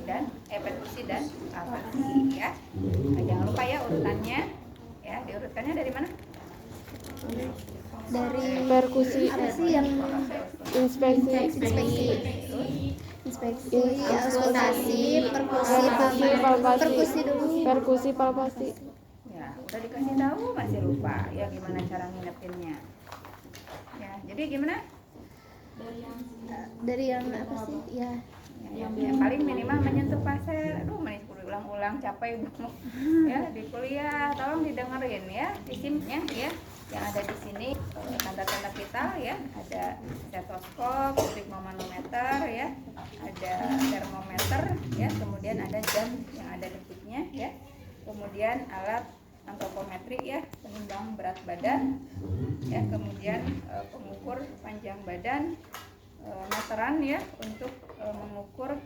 PET kursi dan palpasi ya. Nah, jangan lupa ya urutannya ya, diurutkannya dari mana? Dari perkusi apa sih yang inspeksi auskultasi, perkusi palpasi. Ya, udah dikasih tahu masih lupa ya gimana cara nginepinnya. Ya, jadi gimana? dari yang apa sih ya? Yang paling minimal menyentuh pasir. Aduh, manis ulang-ulang capek ibu. Ya, di kuliah tolong didengerin ya, disimnya ya. Yang ada di sini tanda-tanda vital ya, ada stetoskop, stigmomanometer ya, ada termometer ya, kemudian ada jam yang ada detiknya ya, kemudian alat antropometri ya, penimbang berat badan ya, kemudian pengukur panjang badan, meteran ya untuk mengukur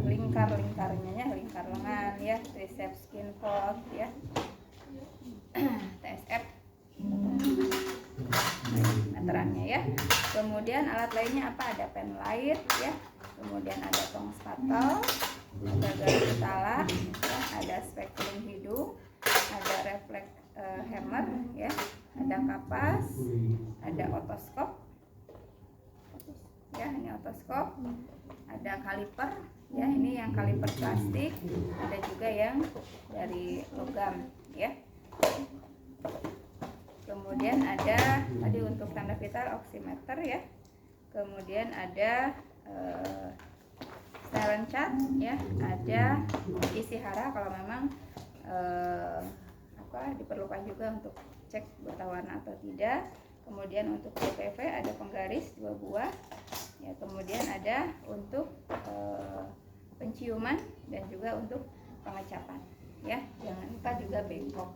lingkar-lingkarnya, lingkar lengan ya, triceps skin fold ya, TSF meterannya ya. Kemudian alat lainnya apa? Ada pen light ya, kemudian ada tong spatel, ada garis kepala ya, ada spekulum hidung, ada refleks hammer ya, ada kapas, ada otoskop ya, ini otoskop, ada kaliper ya, ini yang kaliper plastik, ada juga yang dari logam ya. Kemudian ada tadi untuk tanda vital oximeter ya, kemudian ada silent chart ya, ada isi hara kalau memang diperlukan juga untuk cek berwarna atau tidak. Kemudian untuk DPV ada penggaris 2 buah ya, kemudian ada untuk penciuman dan juga untuk pengecapan ya, jangan lupa juga bengkok.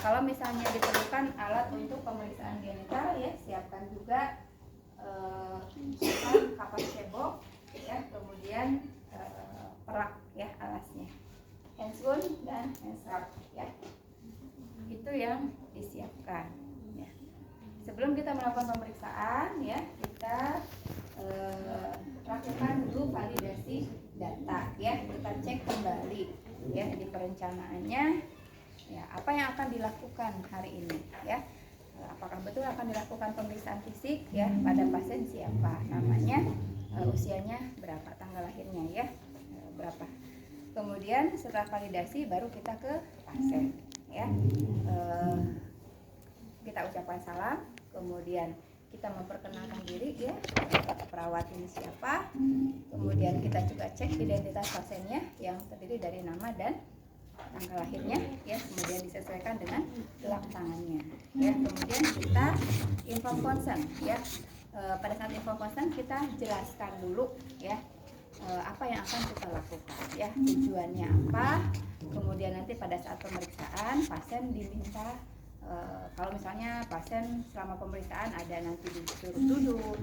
Kalau misalnya diperlukan alat untuk pemeriksaan genital ya, siapkan juga kapas cebok ya, kemudian perak ya alasnya, handscoon dan handstrap ya, itu yang disiapkan ya. Sebelum kita melakukan pemeriksaan ya, kita lakukan dulu validasi data ya, kita cek kembali ya di perencanaannya ya, apa yang akan dilakukan hari ini ya, apakah betul akan dilakukan pemeriksaan fisik ya pada pasien siapa, namanya, usianya berapa, tanggal lahirnya ya, berapa. Kemudian setelah validasi baru kita ke pasien ya, kita ucapkan salam, kemudian kita memperkenalkan diri ya, perawat ini siapa, kemudian kita juga cek identitas pasiennya yang terdiri dari nama dan tanggal lahirnya ya, kemudian disesuaikan dengan gelak tangannya ya, kemudian kita inform consent ya. Pada saat inform consent kita jelaskan dulu ya apa yang akan kita lakukan ya, tujuannya apa, kemudian nanti pada saat pemeriksaan pasien diminta kalau misalnya pasien selama pemeriksaan ada nanti disuruh duduk,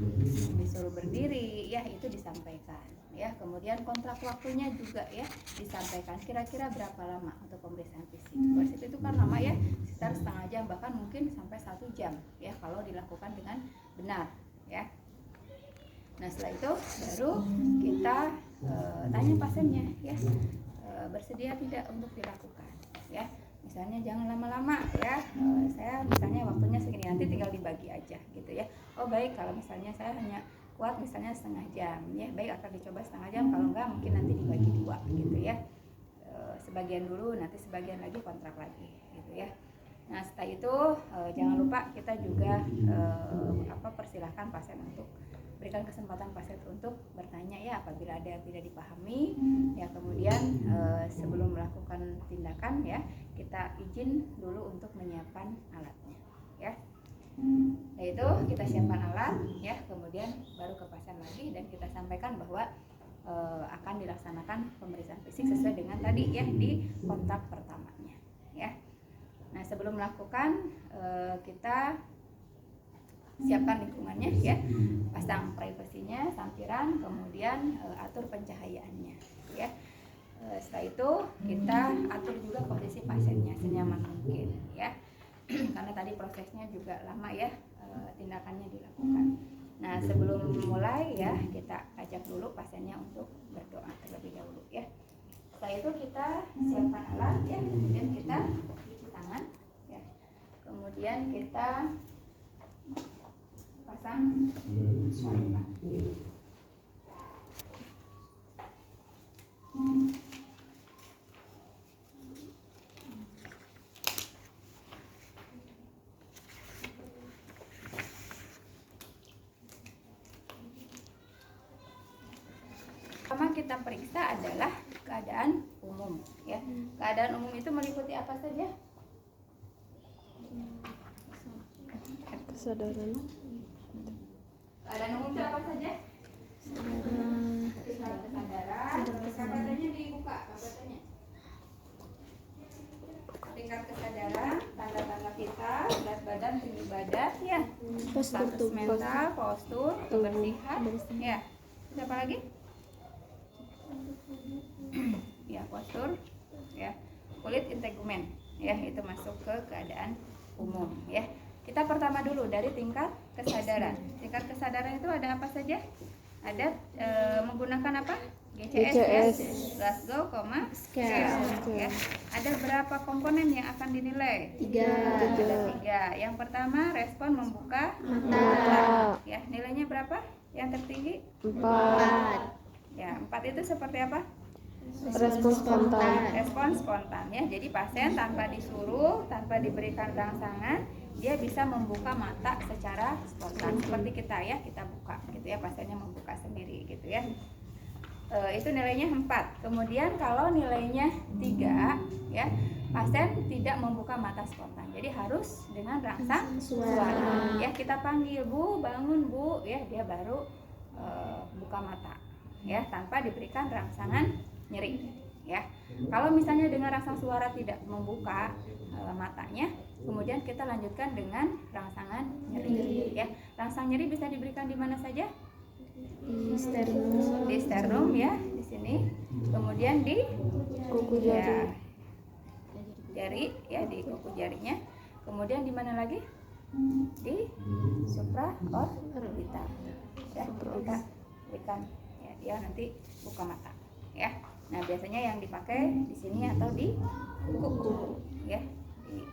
disuruh berdiri ya, itu disampaikan ya. Kemudian kontrak waktunya juga ya disampaikan, kira-kira berapa lama untuk pemeriksaan fisik. Wasit itu kan lama ya, sekitar setengah jam, bahkan mungkin sampai 1 jam ya kalau dilakukan dengan benar ya. Nah setelah itu baru kita tanya pasiennya ya, bersedia tidak untuk dilakukan ya. Misalnya jangan lama-lama ya, saya misalnya waktunya segini, nanti tinggal dibagi aja gitu ya. Oh baik, kalau misalnya saya hanya kuat misalnya setengah jam ya, baik akan dicoba setengah jam, kalau enggak mungkin nanti dibagi 2 gitu ya, sebagian dulu nanti sebagian lagi kontrak lagi gitu ya. Nah setelah itu jangan lupa kita juga persilahkan pasien untuk berikan kesempatan pasien untuk bertanya ya apabila ada yang tidak dipahami ya. Kemudian sebelum melakukan tindakan ya, kita izin dulu untuk menyiapkan alatnya ya. Yaitu kita siapkan alat ya, kemudian baru ke pasien lagi dan kita sampaikan bahwa akan dilaksanakan pemeriksaan fisik sesuai dengan tadi ya di kontak pertamanya ya. Nah sebelum melakukan kita siapkan lingkungannya ya, pasang privasinya, sampiran, kemudian atur pencahayaannya ya. Setelah itu kita atur juga kondisi pasiennya senyaman mungkin ya, karena tadi prosesnya juga lama ya, tindakannya dilakukan. Nah, sebelum mulai ya, kita ajak dulu pasiennya untuk berdoa terlebih dahulu ya. Setelah itu kita siapkan alat ya, kemudian kita cuci tangan ya. Kemudian kita pasang syarat. Pertama kita periksa adalah keadaan umum ya. Keadaan umum itu meliputi apa saja? Kesadaran. Keadaan umum itu apa saja? Tingkat kesadaran. Kabarnya dibuka kabarnya. Tingkat kesadaran, tanda-tanda kita, berat badan, tinggi badan, ya. Status mental, postur, kebersihan, ya. Terus apa lagi? Ya, postur, ya. Kulit integumen, ya, itu masuk ke keadaan umum, ya. Kita pertama dulu dari tingkat kesadaran. Tingkat kesadaran itu ada apa saja? Ada menggunakan apa? GCS. Glasgow, Scale. Ya. Ada berapa komponen yang akan dinilai? 3. Ada 3. Yang pertama respon membuka Mata. ya, nilainya berapa? Yang tertinggi? 4. Ya, 4 itu seperti apa? Respon spontan. Respon spontan ya. Jadi pasien tanpa disuruh, tanpa diberikan rangsangan, dia bisa membuka mata secara spontan seperti kita ya, kita buka gitu ya, pasiennya membuka sendiri gitu ya. Itu nilainya 4. Kemudian kalau nilainya 3 ya, pasien tidak membuka mata spontan. Jadi harus dengan rangsang suara. Ya, kita panggil, "Bu, bangun, Bu." Ya, dia baru buka mata ya, tanpa diberikan rangsangan nyeri ya. Kalau misalnya dengan rangsang suara tidak membuka matanya, kemudian kita lanjutkan dengan rangsangan nyeri ya. Rangsang nyeri bisa diberikan di mana saja? Di sternum. Di sternum ya, di sini. Kemudian di Kuku ya, jari. jari ya, di kuku jarinya. Kemudian di mana lagi? Di supraorbital ya, kita berikan ya, dia nanti buka mata ya. Nah, biasanya yang dipakai di sini atau di kuku ya, di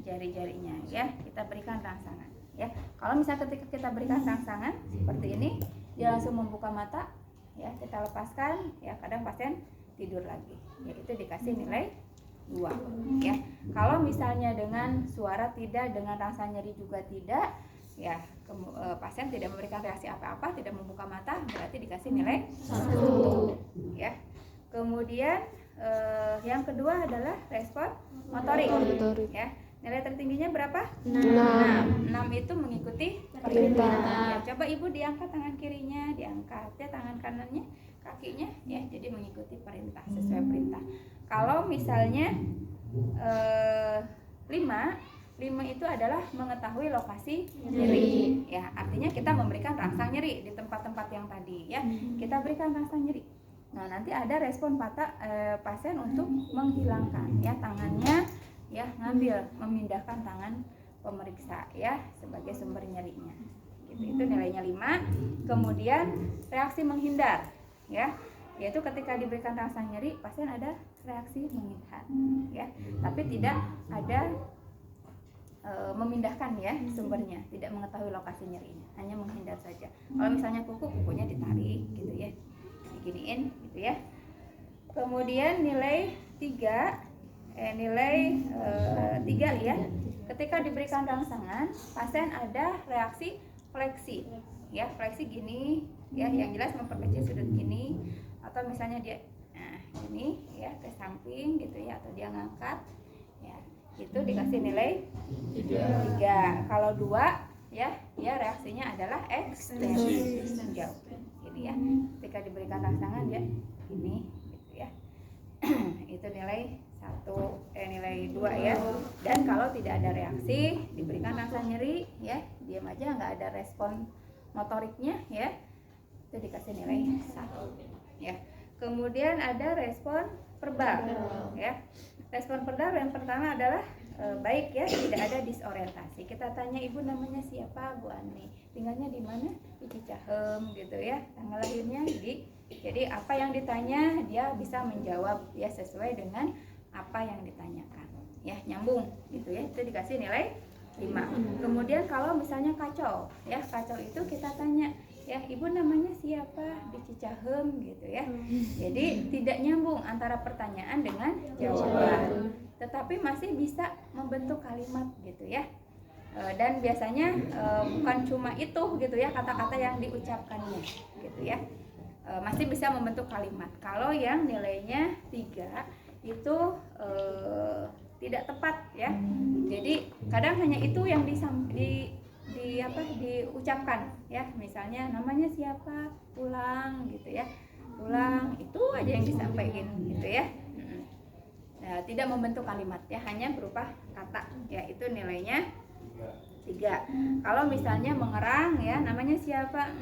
jari-jarinya ya, kita berikan rangsangan ya. Kalau misalnya ketika kita berikan rangsangan seperti ini, dia langsung membuka mata ya, kita lepaskan ya, kadang pasien tidur lagi ya, itu dikasih nilai 2 ya. Kalau misalnya dengan suara tidak, dengan rasa nyeri juga tidak ya, pasien tidak memberikan reaksi apa-apa, tidak membuka mata, berarti dikasih nilai 1 ya. Kemudian yang kedua adalah respon motorik ya. Nilai tertingginya berapa? 6 itu mengikuti perintah ya. Coba ibu diangkat tangan kirinya, diangkat ya, tangan kanannya, kakinya ya, jadi mengikuti perintah, sesuai perintah. Kalau misalnya 5 itu adalah mengetahui lokasi nyeri ya, artinya kita memberikan rangsang nyeri di tempat-tempat yang tadi ya, kita berikan rangsang nyeri. Nah, nanti ada respon pasien untuk menghilangkan ya, tangannya ya, ngambil, memindahkan tangan pemeriksa ya sebagai sumber nyerinya gitu. Itu nilainya 5. Kemudian reaksi menghindar ya, yaitu ketika diberikan rangsang nyeri, pasien ada reaksi menghindar ya, tapi tidak ada memindahkan ya sumbernya, tidak mengetahui lokasi nyerinya, hanya menghindar saja. Kalau misalnya kukunya ditarik gitu ya, diginiin gitu ya. Kemudian nilai 3 ya, ketika diberikan rangsangan, pasien ada reaksi fleksi ya, fleksi gini ya, yang jelas memperkecil sudut gini, atau misalnya dia gini ya, ke samping gitu ya, atau dia ngangkat ya, itu dikasih nilai 3. Kalau 2 ya, dia reaksinya adalah ekstensi jauh gini ya, ketika diberikan rangsangan dia ini gitu ya. Itu nilai 2 ya. Dan kalau tidak ada reaksi, diberikan rasa nyeri ya, diam aja, nggak ada respon motoriknya ya, itu dikasih nilai 1 ya. Kemudian ada respon verbal ya. Respon verbal yang pertama adalah baik ya, tidak ada disorientasi. Kita tanya, ibu namanya siapa? Bu Ani. Tinggalnya di mana? Di Cicahem gitu ya. Tanggal lahirnya di. Jadi apa yang ditanya dia bisa menjawab ya sesuai dengan apa yang ditanyakan. Ya, nyambung gitu ya. Itu dikasih nilai 5. Kemudian kalau misalnya kacau, ya kacau itu kita tanya, ya ibu namanya siapa? Di Cicahem gitu ya. Jadi tidak nyambung antara pertanyaan dengan jawaban, tetapi masih bisa membentuk kalimat gitu ya. Dan biasanya bukan cuma itu gitu ya kata-kata yang diucapkannya gitu ya. Masih bisa membentuk kalimat. Kalau yang nilainya 3 itu tidak tepat ya. Jadi kadang hanya itu yang diucapkan ya. Misalnya namanya siapa? Pulang gitu ya. Pulang, itu aja yang disampaikan gitu ya. Nah, tidak membentuk kalimat ya, hanya berupa kata ya, itu nilainya 3. Kalau misalnya mengerang ya, namanya siapa?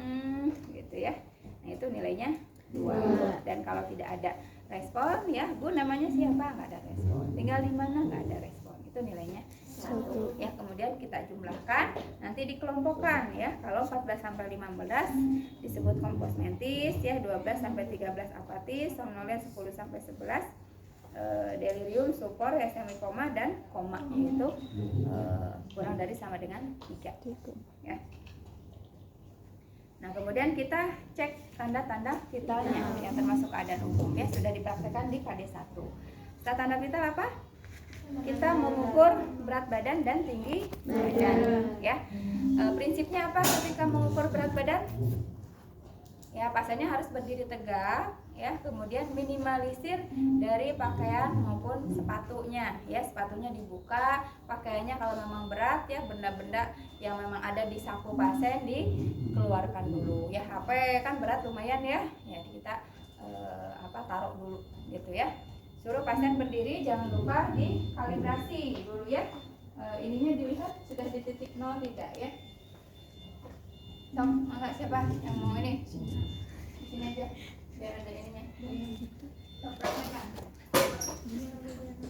Gitu ya. Nah, itu nilainya 2. Dan kalau tidak ada respon ya, Bu namanya siapa? Nggak ada respon. Tinggal di mana? Nggak ada respon. Itu nilainya 1 ya. Kemudian kita jumlahkan, nanti dikelompokkan ya. Kalau 14 sampai 15 disebut kompos mentis ya, 12 sampai 13 apatis, somnolen 10 sampai 11 delirium, stupor, ya semikoma dan koma, yaitu kurang dari sama dengan 3 ya. Nah, kemudian kita cek tanda-tanda vitalnya yang termasuk keadaan umum ya, sudah dipraktekkan di KD1. Tanda vital apa? Kita mengukur berat badan dan tinggi badan ya. Prinsipnya apa ketika mengukur berat badan? Ya, pasiennya harus berdiri tegak ya, kemudian minimalisir dari pakaian maupun sepatunya ya, sepatunya dibuka, pakaiannya kalau memang berat ya, benda-benda yang memang ada di saku pasien dikeluarkan dulu ya. HP kan berat lumayan ya, ya kita taruh dulu gitu ya. Suruh pasien berdiri, jangan lupa dikalibrasi dulu ya. Ininya dilihat sudah di titik 0 tidak ya. Sok, enggak siapa yang mau ini? Di sini aja, biar ada ininya. Sok, praktekkan.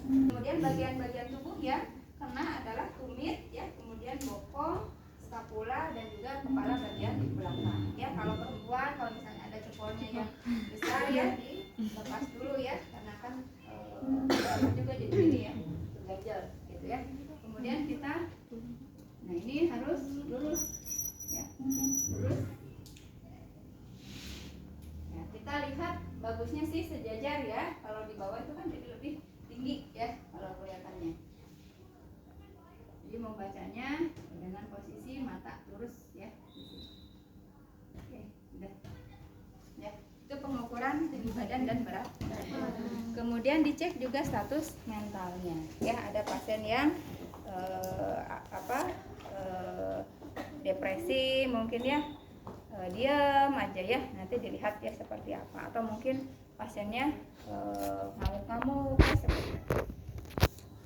Kemudian bagian-bagian tubuh yang kena adalah tumit ya, kemudian bokong, skapula dan juga kepala bagian di belakang. Ya, kalau perempuan kalau misalnya ada cepolnya yang besar ya, dilepas dulu ya, karena kan juga di sini ya, ganjel gitu ya. Kemudian kita, nah ini harus lurus. Ya, lurus. Ya, kita lihat bagusnya sih sejajar ya. Kalau di bawah itu kan jadi lebih tinggi ya kalau kelihatannya. Jadi membacanya dengan posisi mata lurus ya. Oke, udah. Ya, itu pengukuran tinggi badan dan berat badan. Kemudian dicek juga status mentalnya. Ya, ada pasien yang depresi mungkin ya, diam aja ya, nanti dilihat ya seperti apa, atau mungkin pasiennya ngamuk-ngamuk ya, seperti itu.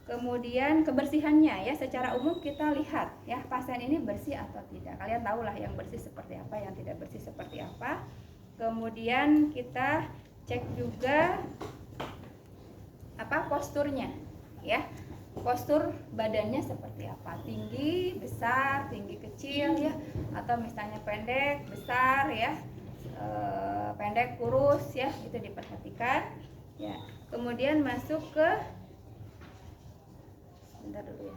Kemudian kebersihannya ya, secara umum kita lihat ya pasien ini bersih atau tidak. Kalian tahulah yang bersih seperti apa, yang tidak bersih seperti apa. Kemudian kita cek juga posturnya ya. Postur badannya seperti apa, tinggi, besar, tinggi, kecil ya, atau misalnya pendek, besar ya, pendek, kurus ya, itu diperhatikan ya. Kemudian masuk ke, bentar dulu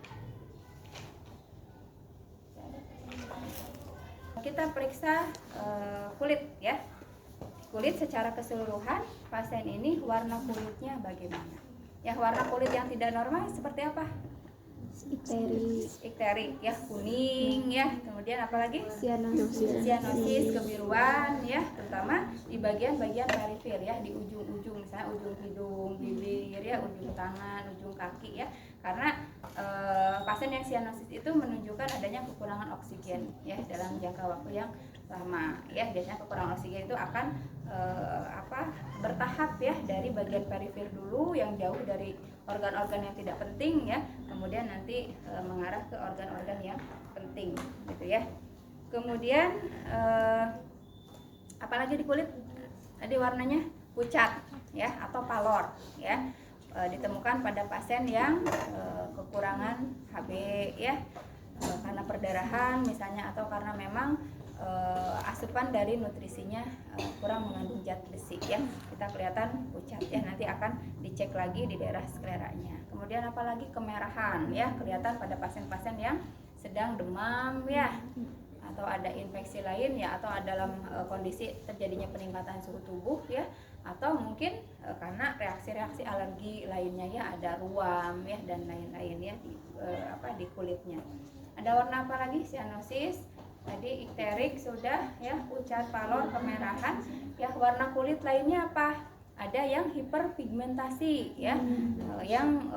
ya, kita periksa kulit ya. Kulit secara keseluruhan, pasien ini warna kulitnya bagaimana? Ya, warna kulit yang tidak normal seperti apa? Ikterik ya, kuning ya. Kemudian apalagi? Sianosis, kebiruan ya, terutama di bagian-bagian perifer ya, di ujung-ujung, misalnya ujung hidung, bibir ya, ujung tangan, ujung kaki ya. Karena pasien yang sianosis itu menunjukkan adanya kekurangan oksigen ya dalam jangka waktu yang lama ya. Biasanya kekurangan oksigen itu akan bertahap ya, dari bagian perifer dulu yang jauh dari organ-organ yang tidak penting ya, kemudian nanti mengarah ke organ-organ yang penting gitu ya. Kemudian apalagi di kulit tadi warnanya pucat ya, atau palor ya. ditemukan pada pasien yang kekurangan Hb ya, karena perdarahan misalnya, atau karena memang asupan dari nutrisinya kurang mengandung zat besi ya, kita kelihatan pucat ya, nanti akan dicek lagi di daerah skleranya. Kemudian apalagi kemerahan ya, kelihatan pada pasien-pasien yang sedang demam ya, atau ada infeksi lain ya, atau dalam kondisi terjadinya peningkatan suhu tubuh ya, atau mungkin karena reaksi-reaksi alergi lainnya ya, ada ruam ya dan lain-lain ya di kulitnya. Ada warna apa lagi? Cyanosis, tadi ikterik sudah ya, pucat, pallor, kemerahan ya. Warna kulit lainnya apa? Ada yang hiperpigmentasi ya, yang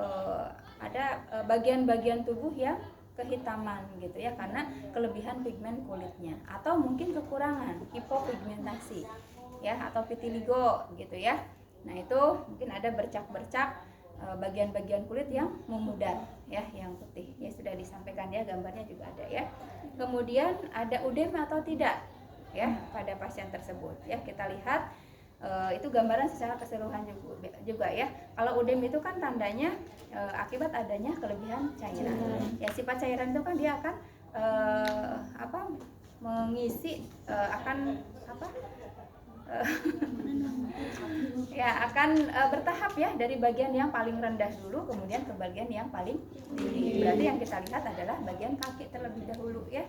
ada bagian-bagian tubuh yang kehitaman gitu ya, karena kelebihan pigmen kulitnya, atau mungkin kekurangan hipopigmentasi ya, atau vitiligo gitu ya. Nah itu mungkin ada bercak-bercak bagian-bagian kulit yang memudar ya, yang putih ya, sudah disampaikan ya, gambarnya juga ada ya. Kemudian ada udem atau tidak ya pada pasien tersebut ya, kita lihat itu gambaran secara keseluruhan juga ya. Kalau udem itu kan tandanya akibat adanya kelebihan cairan ya. Sifat cairan itu kan dia akan mengisi akan bertahap ya, dari bagian yang paling rendah dulu kemudian ke bagian yang paling tinggi. Berarti yang kita lihat adalah bagian kaki terlebih dahulu ya.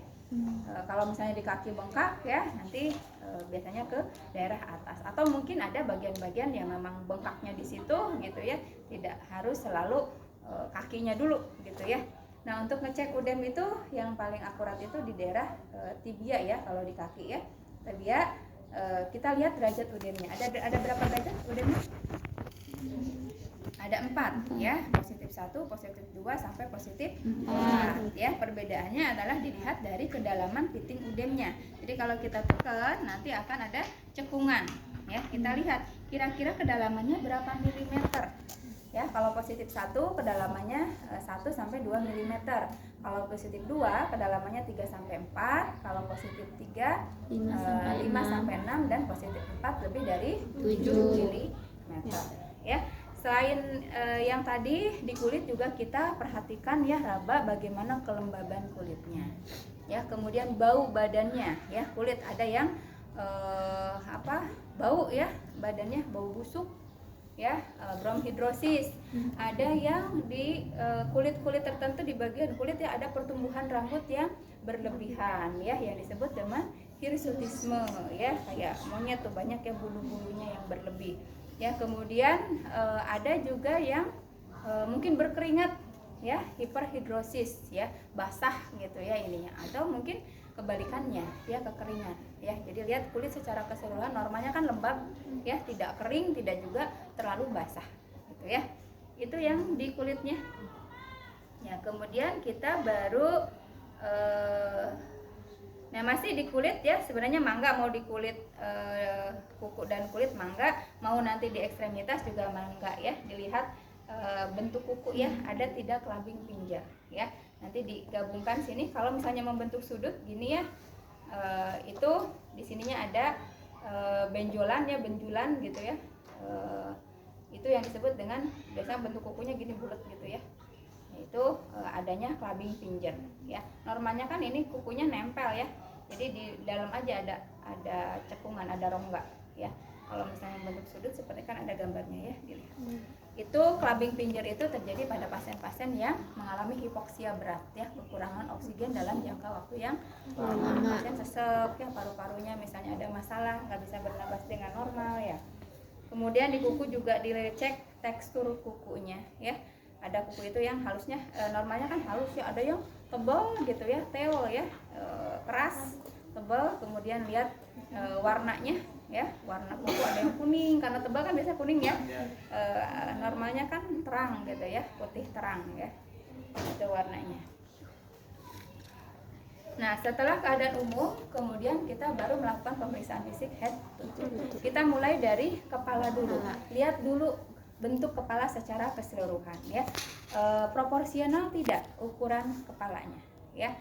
Kalau misalnya di kaki bengkak ya, nanti biasanya ke daerah atas, atau mungkin ada bagian-bagian yang memang bengkaknya di situ gitu ya, tidak harus selalu kakinya dulu gitu ya. Nah untuk ngecek udem itu yang paling akurat itu di daerah tibia ya, kalau di kaki ya, tibia. Kita lihat derajat udemnya. Ada berapa derajat udemnya? Ada 4 ya, positif 1, positif 2 sampai positif 4 ya. Perbedaannya adalah dilihat dari kedalaman piting udemnya. Jadi kalau kita tekan nanti akan ada cekungan ya. Kita lihat kira-kira kedalamannya berapa milimeter ya. Kalau positif 1 kedalamannya 1 sampai 2 mm. Kalau positif 2 kedalamannya 3 sampai 4. Kalau positif 3 5 sampai 6, dan positif 4 lebih dari 7 mm ya. Selain yang tadi di kulit juga kita perhatikan ya, raba bagaimana kelembaban kulitnya ya. Kemudian bau badannya ya, kulit ada yang bau ya, badannya bau busuk ya, bronhidrosis. Ada yang di kulit-kulit tertentu, di bagian kulit ya, ada pertumbuhan rambut yang berlebihan ya, yang disebut dengan hirsutisme ya, kayak monyet tuh, banyak ya bulu-bulunya yang berlebih ya. Kemudian ada juga yang mungkin berkeringat ya, hiperhidrosis ya, basah gitu ya ininya, atau mungkin kebalikannya ya, kekeringan ya. Jadi lihat kulit secara keseluruhan normalnya kan lembab ya, tidak kering, tidak juga terlalu basah gitu ya. Itu yang di kulitnya ya. Kemudian kita baru nah masih di kulit ya, sebenarnya mangga, mau di kulit kuku dan kulit mangga, mau nanti di ekstremitas juga mangga ya. Dilihat bentuk kuku ya, ada tidak kelabing pinjar ya. Nanti digabungkan sini, kalau misalnya membentuk sudut gini ya, itu di sininya ada benjolan ya, benjulan gitu ya. Itu yang disebut dengan, biasanya bentuk kukunya gini bulat gitu ya. Itu adanya kelabing pinjer ya. Normalnya kan ini kukunya nempel ya, jadi di dalam aja ada cekungan, ada rongga ya. Kalau misalnya bentuk sudut seperti kan ada gambarnya ya, dilihat. Itu kelabing pinjer itu terjadi pada pasien-pasien yang mengalami hipoksia berat ya, kekurangan oksigen dalam jangka waktu yang lama. Pasien sesek ya, paru-parunya misalnya ada masalah, nggak bisa bernapas dengan normal ya. Kemudian di kuku juga dicek tekstur kukunya ya. Ada kuku itu yang halusnya, normalnya kan halus ya, ada yang tebal gitu ya, teo ya, keras, tebal. Kemudian lihat warnanya ya, warna kuku ada yang kuning, karena tebal kan biasa kuning ya. Normalnya kan terang gitu ya, putih terang ya, itu warnanya. Nah setelah keadaan umum, kemudian kita baru melakukan pemeriksaan fisik head to toe. Kita mulai dari kepala dulu, lihat dulu bentuk kepala secara keseluruhan ya. Proporsional tidak ukuran kepalanya ya.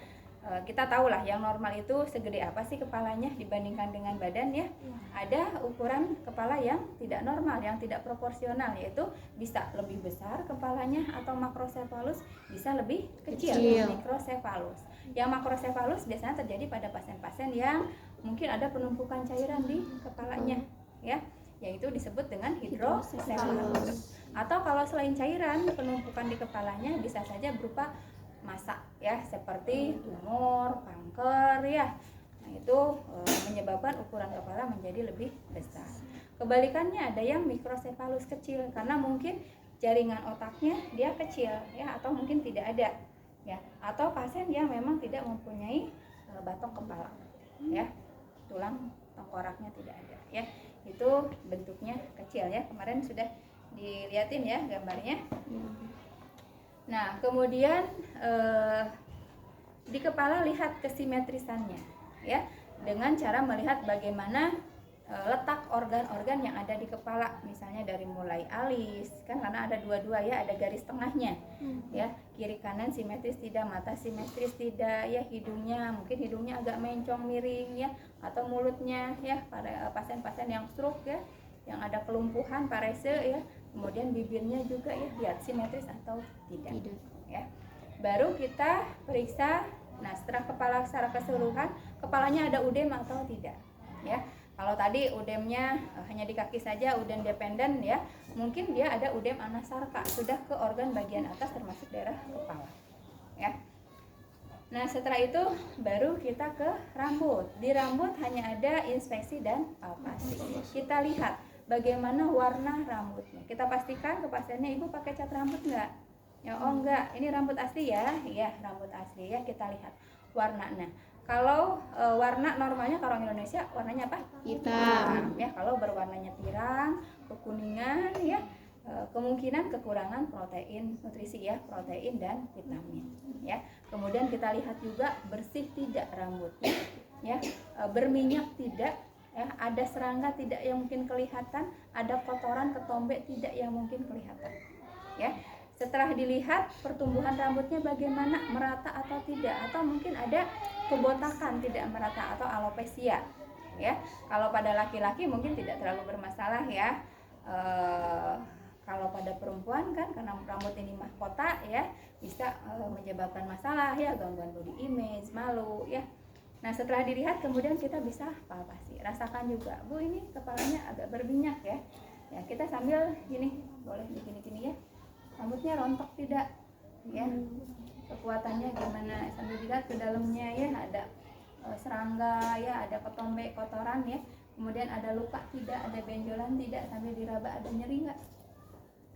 kita tahulah yang normal itu segede apa sih kepalanya dibandingkan dengan badan ya. Ada ukuran kepala yang tidak normal, yang tidak proporsional, yaitu bisa lebih besar kepalanya atau makrosefalus, bisa lebih kecil. Mikrosefalus. Yang makrosefalus biasanya terjadi pada pasien-pasien yang mungkin ada penumpukan cairan di kepalanya ya, yaitu disebut dengan hidrosefalus. Atau kalau selain cairan, penumpukan di kepalanya bisa saja berupa massa ya, seperti tumor, kanker ya. Nah, itu menyebabkan ukuran kepala menjadi lebih besar. Kebalikannya ada yang mikrosefalus kecil karena mungkin jaringan otaknya dia kecil ya, atau mungkin tidak ada ya, atau pasien yang memang tidak mempunyai batok kepala ya, tulang tengkoraknya tidak ada ya. Itu bentuknya kecil ya. Kemarin sudah dilihatin ya gambarnya. Nah, kemudian di kepala lihat kesimetrisannya ya, dengan cara melihat bagaimana letak organ-organ yang ada di kepala, misalnya dari mulai alis kan, karena ada dua-dua ya, ada garis tengahnya ya, kiri kanan simetris tidak, mata simetris tidak ya, hidungnya mungkin hidungnya agak mencong miring ya, atau mulutnya ya, pada pasien-pasien yang stroke ya, yang ada kelumpuhan parese ya. Kemudian bibirnya juga ya, lihat simetris atau tidak ya. Baru kita periksa. Nah, setelah kepala secara keseluruhan, kepalanya ada udem atau tidak ya. Kalau tadi udemnya hanya di kaki saja, udem dependen ya, mungkin dia ada udem anasarka, sudah ke organ bagian atas termasuk daerah kepala ya. Nah, setelah itu baru kita ke rambut. Di rambut hanya ada inspeksi dan palpasi. Kita lihat bagaimana warna rambutnya. Kita pastikan ke pasiennya, ibu pakai cat rambut enggak? Ya, oh enggak, ini rambut asli ya. Iya, rambut asli ya. Kita lihat warnanya. Kalau warna normalnya kalau orang Indonesia warnanya apa? Hitam. Ya, kalau berwarnanya pirang, kekuningan ya, kemungkinan kekurangan protein nutrisi ya, protein dan vitamin ya. Kemudian kita lihat juga bersih tidak rambutnya ya, berminyak tidak ya, ada serangga tidak yang mungkin kelihatan, ada kotoran ketombe tidak yang mungkin kelihatan ya. Setelah dilihat pertumbuhan rambutnya bagaimana, merata atau tidak, atau mungkin ada kebotakan tidak merata atau alopecia ya. Kalau pada laki-laki mungkin tidak terlalu bermasalah ya. Kalau pada perempuan kan, karena rambut ini mahkota ya, bisa menyebabkan masalah ya, gangguan body image, malu ya. Nah, setelah dilihat kemudian kita bisa palpasi, rasakan juga, Bu ini kepalanya agak berminyak ya. Ya, kita sambil gini, boleh begini-gini ya. Rambutnya rontok tidak ya, kekuatannya gimana, sambil dilihat ke dalamnya ya, ada serangga ya, ada ketombe kotoran ya, kemudian ada luka tidak, ada benjolan tidak, sambil diraba ada nyeri nggak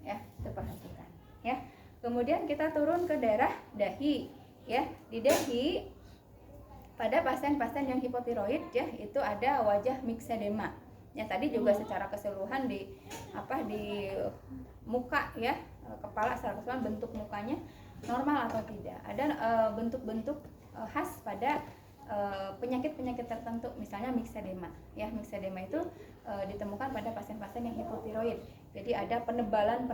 ya, itu perhatikan ya. Kemudian kita turun ke daerah dahi ya. Di dahi pada pasien-pasien yang hipotiroid ya, itu ada wajah myxedema ya. Tadi juga secara keseluruhan di muka ya, kepala secara keseluruhan bentuk mukanya normal atau tidak. Ada bentuk-bentuk khas pada penyakit-penyakit tertentu, misalnya myxedema ya. Myxedema itu ditemukan pada pasien-pasien yang hipotiroid. Jadi ada penebalan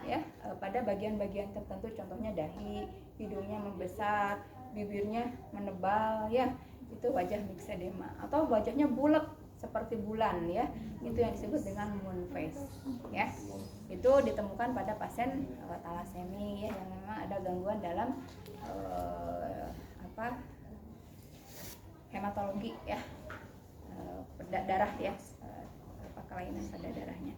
ya pada bagian-bagian tertentu, contohnya dahi, hidungnya membesar, bibirnya menebal ya, itu wajah myxedema. Atau wajahnya bulat seperti bulan ya, itu yang disebut dengan moon face ya. Itu ditemukan pada pasien talasemi ya, yang memang ada gangguan dalam hematologi ya, darah ya, kelainan pada darahnya.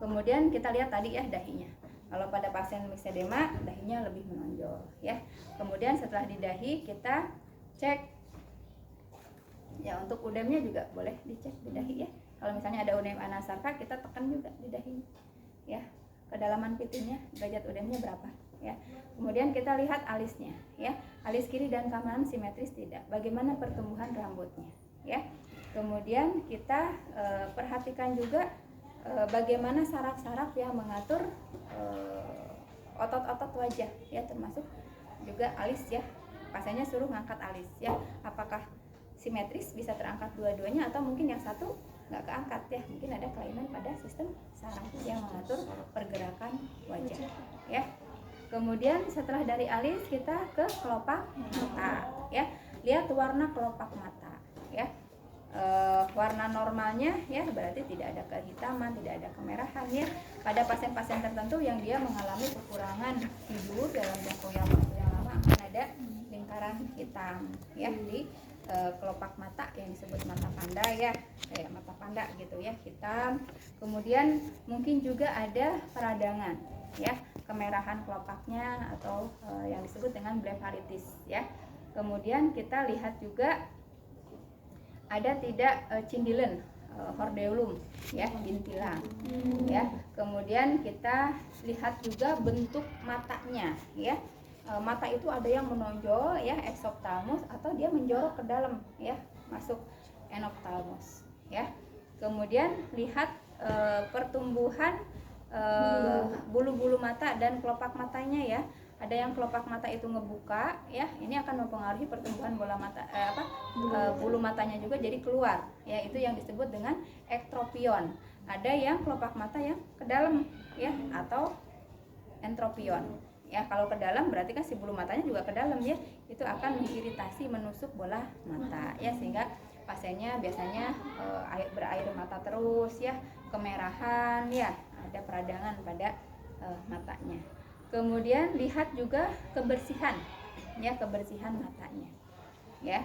Kemudian kita lihat tadi ya dahinya. Kalau pada pasien myxedema, dahinya lebih menonjol ya. Kemudian setelah di dahi kita cek ya, untuk udemnya juga boleh dicek di dahi ya. Kalau misalnya ada udem anasarka, kita tekan juga di dahi ya, kedalaman pipinya, derajat udemnya berapa ya. Kemudian kita lihat alisnya ya, alis kiri dan kanan simetris tidak, bagaimana pertumbuhan rambutnya ya. Kemudian kita perhatikan juga bagaimana saraf-saraf yang mengatur otot-otot wajah ya, termasuk juga alis ya. Pasiennya suruh ngangkat alis ya, apakah simetris bisa terangkat dua-duanya, atau mungkin yang satu nggak keangkat ya, mungkin ada kelainan pada sistem saraf yang mengatur pergerakan wajah ya. Kemudian setelah dari alis kita ke kelopak mata, ya. Lihat warna kelopak mata, ya. Warna normalnya ya berarti tidak ada kehitaman, tidak ada kemerahan ya. Pada pasien-pasien tertentu yang dia mengalami kekurangan tidur dalam jangka waktu yang lama akan ada lingkaran hitam ya di kelopak mata yang disebut mata panda ya, mata panda gitu ya, hitam. Kemudian mungkin juga ada peradangan ya, kemerahan kelopaknya atau yang disebut dengan blefaritis ya. Kemudian kita lihat juga ada tidak cindilen, hordeolum ya, bintilang ya. Kemudian kita lihat juga bentuk matanya ya. Mata itu ada yang menonjol ya, exophthalmos, atau dia menjorok ke dalam ya, masuk enophthalmos ya. Kemudian lihat pertumbuhan bulu-bulu mata dan kelopak matanya ya. Ada yang kelopak mata itu ngebuka ya, ini akan mempengaruhi pertumbuhan bola mata bulu matanya juga jadi keluar ya, itu yang disebut dengan ektropion. Ada yang kelopak mata yang ke dalam ya, atau entropion ya. Kalau ke dalam berarti kan si bulu matanya juga ke dalam ya, itu akan mengiritasi, menusuk bola mata ya, sehingga pasiennya biasanya berair mata terus ya, kemerahan ya, ada peradangan pada matanya. Kemudian lihat juga kebersihan ya, kebersihan matanya ya,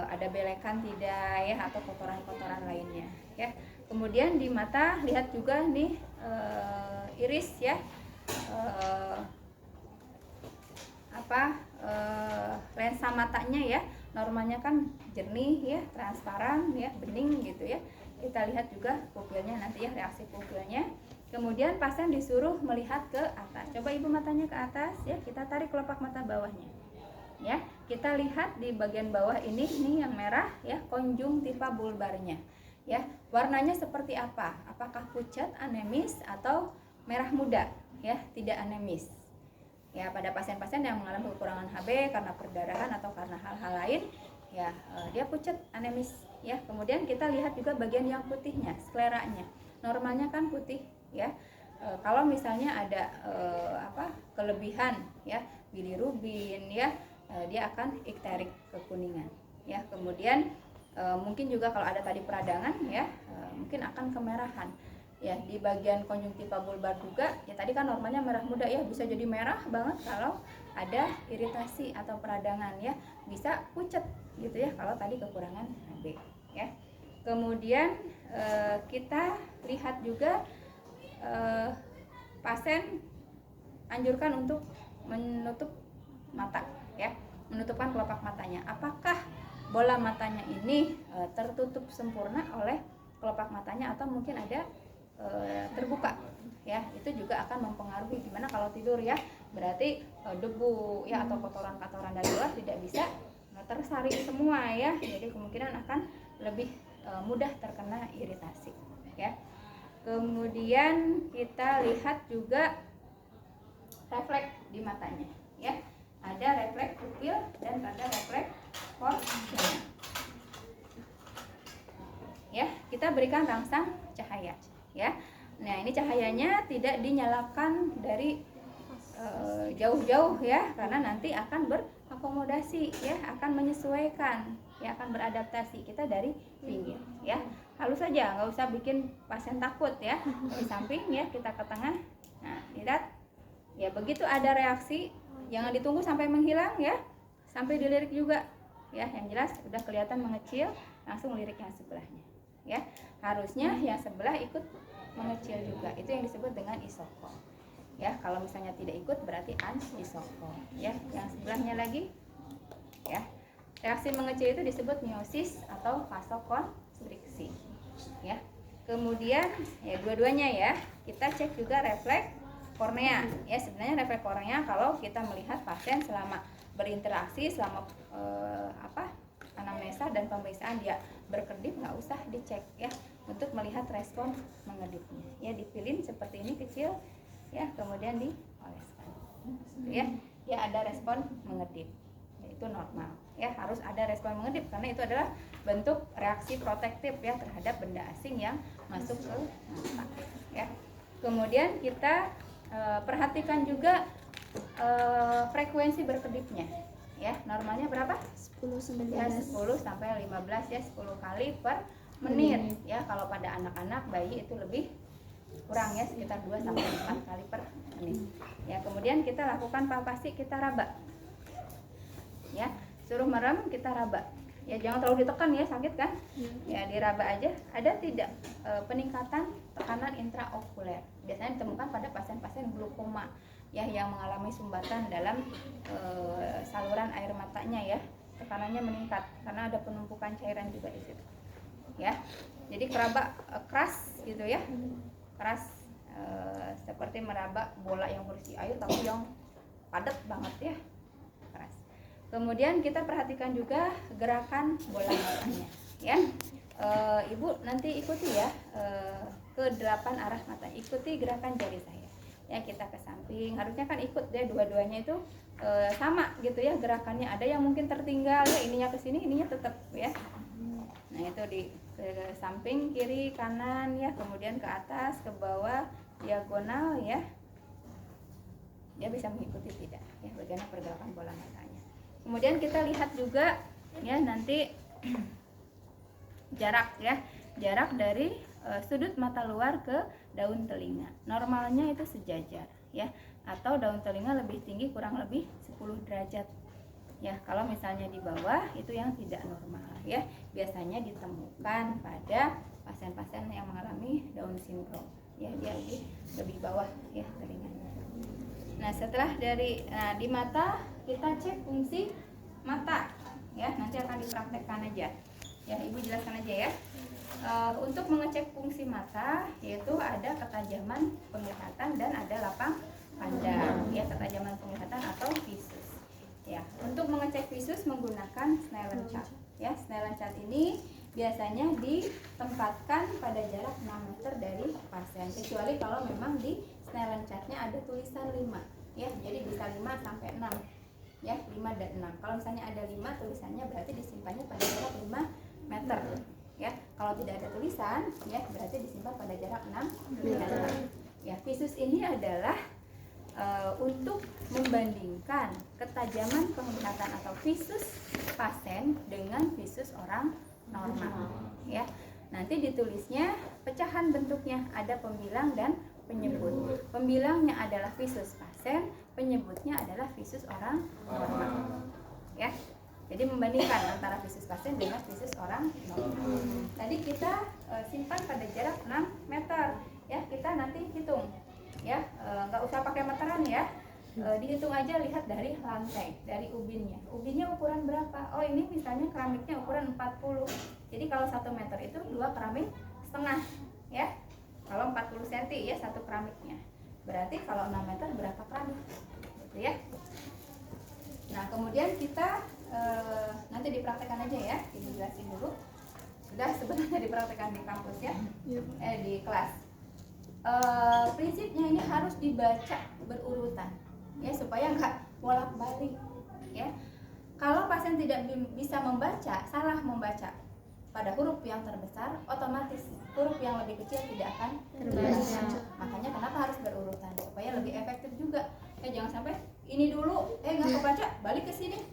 ada belekan tidak ya, atau kotoran-kotoran lainnya ya. Kemudian di mata lihat juga nih iris ya, lensa matanya ya, normalnya kan jernih ya, transparan ya, bening gitu ya. Kita lihat juga pupilnya nanti ya, reaksi pupilnya. Kemudian pasien disuruh melihat ke atas. Coba ibu matanya ke atas ya, kita tarik kelopak mata bawahnya ya. Kita lihat di bagian bawah ini nih yang merah ya, konjungtiva bulbarnya ya. Warnanya seperti apa? Apakah pucat, anemis, atau merah muda ya, tidak anemis ya. Pada pasien-pasien yang mengalami kekurangan HB karena perdarahan atau karena hal-hal lain ya, dia pucat, anemis ya. Kemudian kita lihat juga bagian yang putihnya, skleranya, normalnya kan putih ya. Kalau misalnya ada kelebihan ya, bilirubin ya, dia akan ikterik, kekuningan ya. Kemudian mungkin juga kalau ada tadi peradangan ya, mungkin akan kemerahan ya. Di bagian konjungtiva bulbar juga ya, tadi kan normalnya merah muda ya, bisa jadi merah banget kalau ada iritasi atau peradangan ya, bisa pucat gitu ya kalau tadi kekurangan HB ya. Kemudian kita lihat juga pasien anjurkan untuk menutup mata ya, menutupkan kelopak matanya. Apakah bola matanya ini tertutup sempurna oleh kelopak matanya atau mungkin ada terbuka ya, itu juga akan mempengaruhi gimana kalau tidur ya. Berarti debu ya atau kotoran-kotoran dari luar tidak bisa tersaring semua ya, jadi kemungkinan akan lebih mudah terkena iritasi ya. Kemudian kita lihat juga refleks di matanya ya, ada refleks pupil dan ada refleks kornea ya. Kita berikan rangsang cahaya ya. Nah, ini cahayanya tidak dinyalakan dari jauh-jauh ya, karena nanti akan berakomodasi ya, akan menyesuaikan ya, akan beradaptasi. Kita dari pinggir ya, halus saja, nggak usah bikin pasien takut ya. Dari samping ya, kita ke tengah. Nah, lihat ya, begitu ada reaksi jangan ditunggu sampai menghilang ya, sampai dilirik juga ya. Yang jelas udah kelihatan mengecil, langsung lirik yang sebelahnya ya. Harusnya yang sebelah ikut mengecil juga, itu yang disebut dengan isokol ya. Kalau misalnya tidak ikut berarti anisokol ya. Yang sebelahnya lagi ya. Reaksi mengecil itu disebut miosis atau vasokonstriksi ya. Kemudian ya, dua-duanya ya, kita cek juga refleks kornea ya. Sebenarnya refleks kornea kalau kita melihat pasien selama berinteraksi, selama anamnesa dan pemeriksaan dia berkedip, nggak usah dicek ya, untuk melihat respon mengedipnya ya. Dipilin seperti ini kecil ya, kemudian dioleskan ya, dia ada respon mengedip ya, itu normal ya. Harus ada respon mengedip karena itu adalah bentuk reaksi protektif ya terhadap benda asing yang masuk ke mata ya. Kemudian kita perhatikan juga frekuensi berkedipnya. Ya, normalnya berapa? 10 Ya, 19. 10 sampai 15 ya, 10 kali per menit. Ya, kalau pada anak-anak bayi itu lebih kurang ya, sekitar 2 sampai 4 kali per menit. Ya, kemudian kita lakukan palpasi, kita raba. Ya, suruh merem, kita raba. Ya, jangan terlalu ditekan ya, sakit kan? Ya, diraba aja. Ada tidak peningkatan tekanan intraokuler? Biasanya ditemukan pada pasien-pasien glaukoma ya, yang mengalami sumbatan dalam saluran air matanya ya. Tekanannya meningkat karena ada penumpukan cairan juga di situ. Ya. Jadi keraba keras gitu ya. Keras seperti meraba bola yang berisi air tapi yang padat banget ya. Keras. Kemudian kita perhatikan juga gerakan bola matanya ya. Ibu nanti ikuti ya ke 8 arah mata. Ikuti gerakan jari saya. Ya, kita ke samping, harusnya kan ikut ya, dua-duanya itu sama gitu ya gerakannya. Ada yang mungkin tertinggal ya, ininya ke sini, ininya tetap ya. Nah, itu di ke samping, kiri, kanan ya, kemudian ke atas, ke bawah, diagonal ya. Dia bisa mengikuti tidak ya bagaimana pergerakan bola matanya. Kemudian kita lihat juga ya nanti jarak ya, jarak dari sudut mata luar ke daun telinga. Normalnya itu sejajar ya, atau daun telinga lebih tinggi kurang lebih 10 derajat. Ya, kalau misalnya di bawah itu yang tidak normal ya. Biasanya ditemukan pada pasien-pasien yang mengalami Down syndrome. Ya, dia lebih bawah ya telinganya. Nah, setelah di mata kita cek fungsi mata ya, nanti akan dipraktekkan aja. Ya, Ibu jelaskan aja ya. Untuk mengecek fungsi mata yaitu ada ketajaman penglihatan dan ada lapang pandang ya, ketajaman penglihatan atau visus. Ya, untuk mengecek visus menggunakan Snellen chart. Ya, Snellen chart ini biasanya ditempatkan pada jarak 6 meter dari pasien, kecuali kalau memang di Snellen chartnya ada tulisan 5 ya, jadi bisa 5 sampai 6 ya, 5 dan 6. Kalau misalnya ada 5 tulisannya berarti disimpannya pada jarak 5 meter ya. Kalau tidak ada tulisan ya berarti disimpan pada jarak 6 meter. Ya, visus ini adalah untuk membandingkan ketajaman penglihatan atau visus pasien dengan visus orang normal ya. Nanti ditulisnya pecahan bentuknya, ada pembilang dan penyebut. Pembilangnya adalah visus pasien, penyebutnya adalah visus orang normal ya. Jadi membandingkan antara visus pasien dengan visus orang normal. Tadi kita simpan pada jarak 6 meter ya. Kita nanti hitung ya, nggak usah pakai meteran ya. Dihitung aja, lihat dari lantai, dari ubinnya. Ubinnya ukuran berapa? Oh, ini misalnya keramiknya ukuran 40. Jadi kalau 1 meter itu 2 keramik setengah ya. Kalau 40 cm ya satu keramiknya. Berarti kalau 6 meter berapa keramik? Gitu ya. Nah, kemudian kita nanti dipraktekkan aja ya, Ibu jelasin dulu. Sudah sebenarnya dipraktekkan di kampus ya, di kelas. Prinsipnya ini harus dibaca berurutan ya, supaya nggak bolak-balik ya. Kalau pasien tidak bisa membaca, salah membaca pada huruf yang terbesar, otomatis huruf yang lebih kecil tidak akan terbaca. Makanya kenapa harus berurutan, supaya lebih efektif juga. Jangan sampai ini dulu, nggak kebaca, balik ke sini,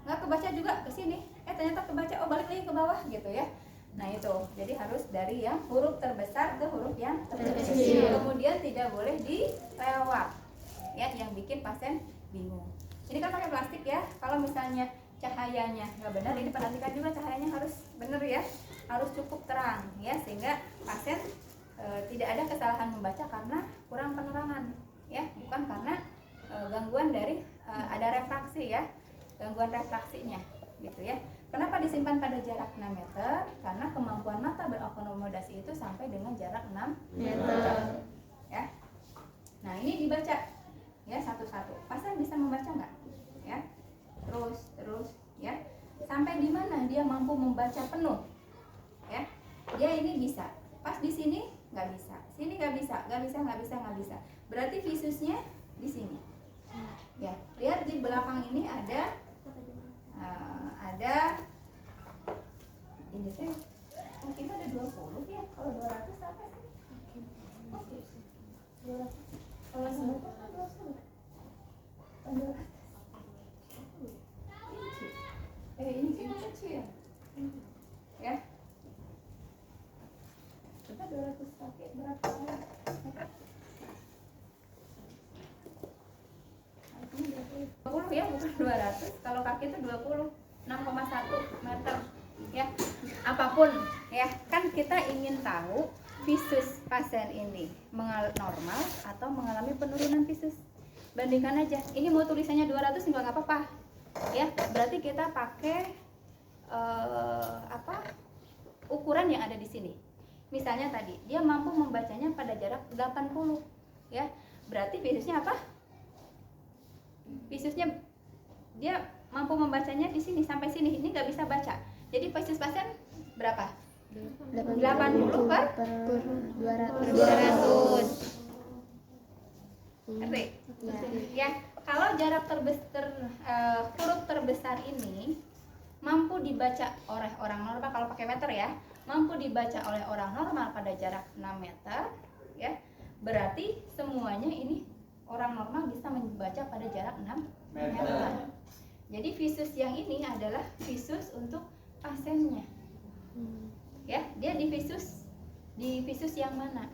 nggak kebaca juga ke sini, ternyata kebaca, oh balik lagi ke bawah gitu ya. Nah itu, jadi harus dari yang huruf terbesar ke huruf yang terkecil. Kemudian tidak boleh dilewat ya, yang bikin pasien bingung. Ini kan pakai plastik ya, kalau misalnya cahayanya nggak benar, ini perhatikan juga cahayanya harus benar ya, harus cukup terang ya, sehingga pasien tidak ada kesalahan membaca karena kurang penerangan ya, bukan karena gangguan dari ada refraksi ya, gangguan refraksinya gitu ya. Kenapa disimpan pada jarak 6 meter? Karena kemampuan mata berakomodasi itu sampai dengan jarak 6 meter ya. Nah, ini dibaca ya satu-satu. Pasien bisa membaca nggak? Ya, terus ya, sampai di mana dia mampu membaca penuh ya. Dia ini bisa, pas di sini nggak bisa, sini nggak bisa. Berarti visusnya di sini ya. Lihat di belakang ini ada ini teh mungkin ada 20 ya. Kalau 200 apa sih? 200. Kalau 100 kan 200. 200, kalau kaki itu 20, 6,1 meter. Ya, apapun ya, kan kita ingin tahu visus pasien ini mengalami normal atau mengalami penurunan visus. Bandingkan aja. Ini mau tulisannya 200 juga nggak apa-apa. Ya, berarti kita pakai ukuran yang ada di sini. Misalnya tadi dia mampu membacanya pada jarak 80, ya. Berarti visusnya apa? Visusnya dia mampu membacanya di sini sampai sini. Ini nggak bisa baca. Jadi visus pasien berapa? 80 per 200. Ngerti? Ya, kalau jarak huruf terbesar ini mampu dibaca oleh orang normal, kalau pakai meter ya, mampu dibaca oleh orang normal pada jarak 6 meter, ya. Berarti semuanya ini orang normal bisa membaca pada jarak 6 meter. Jadi visus yang ini adalah visus untuk pasiennya. Ya, dia di visus yang mana?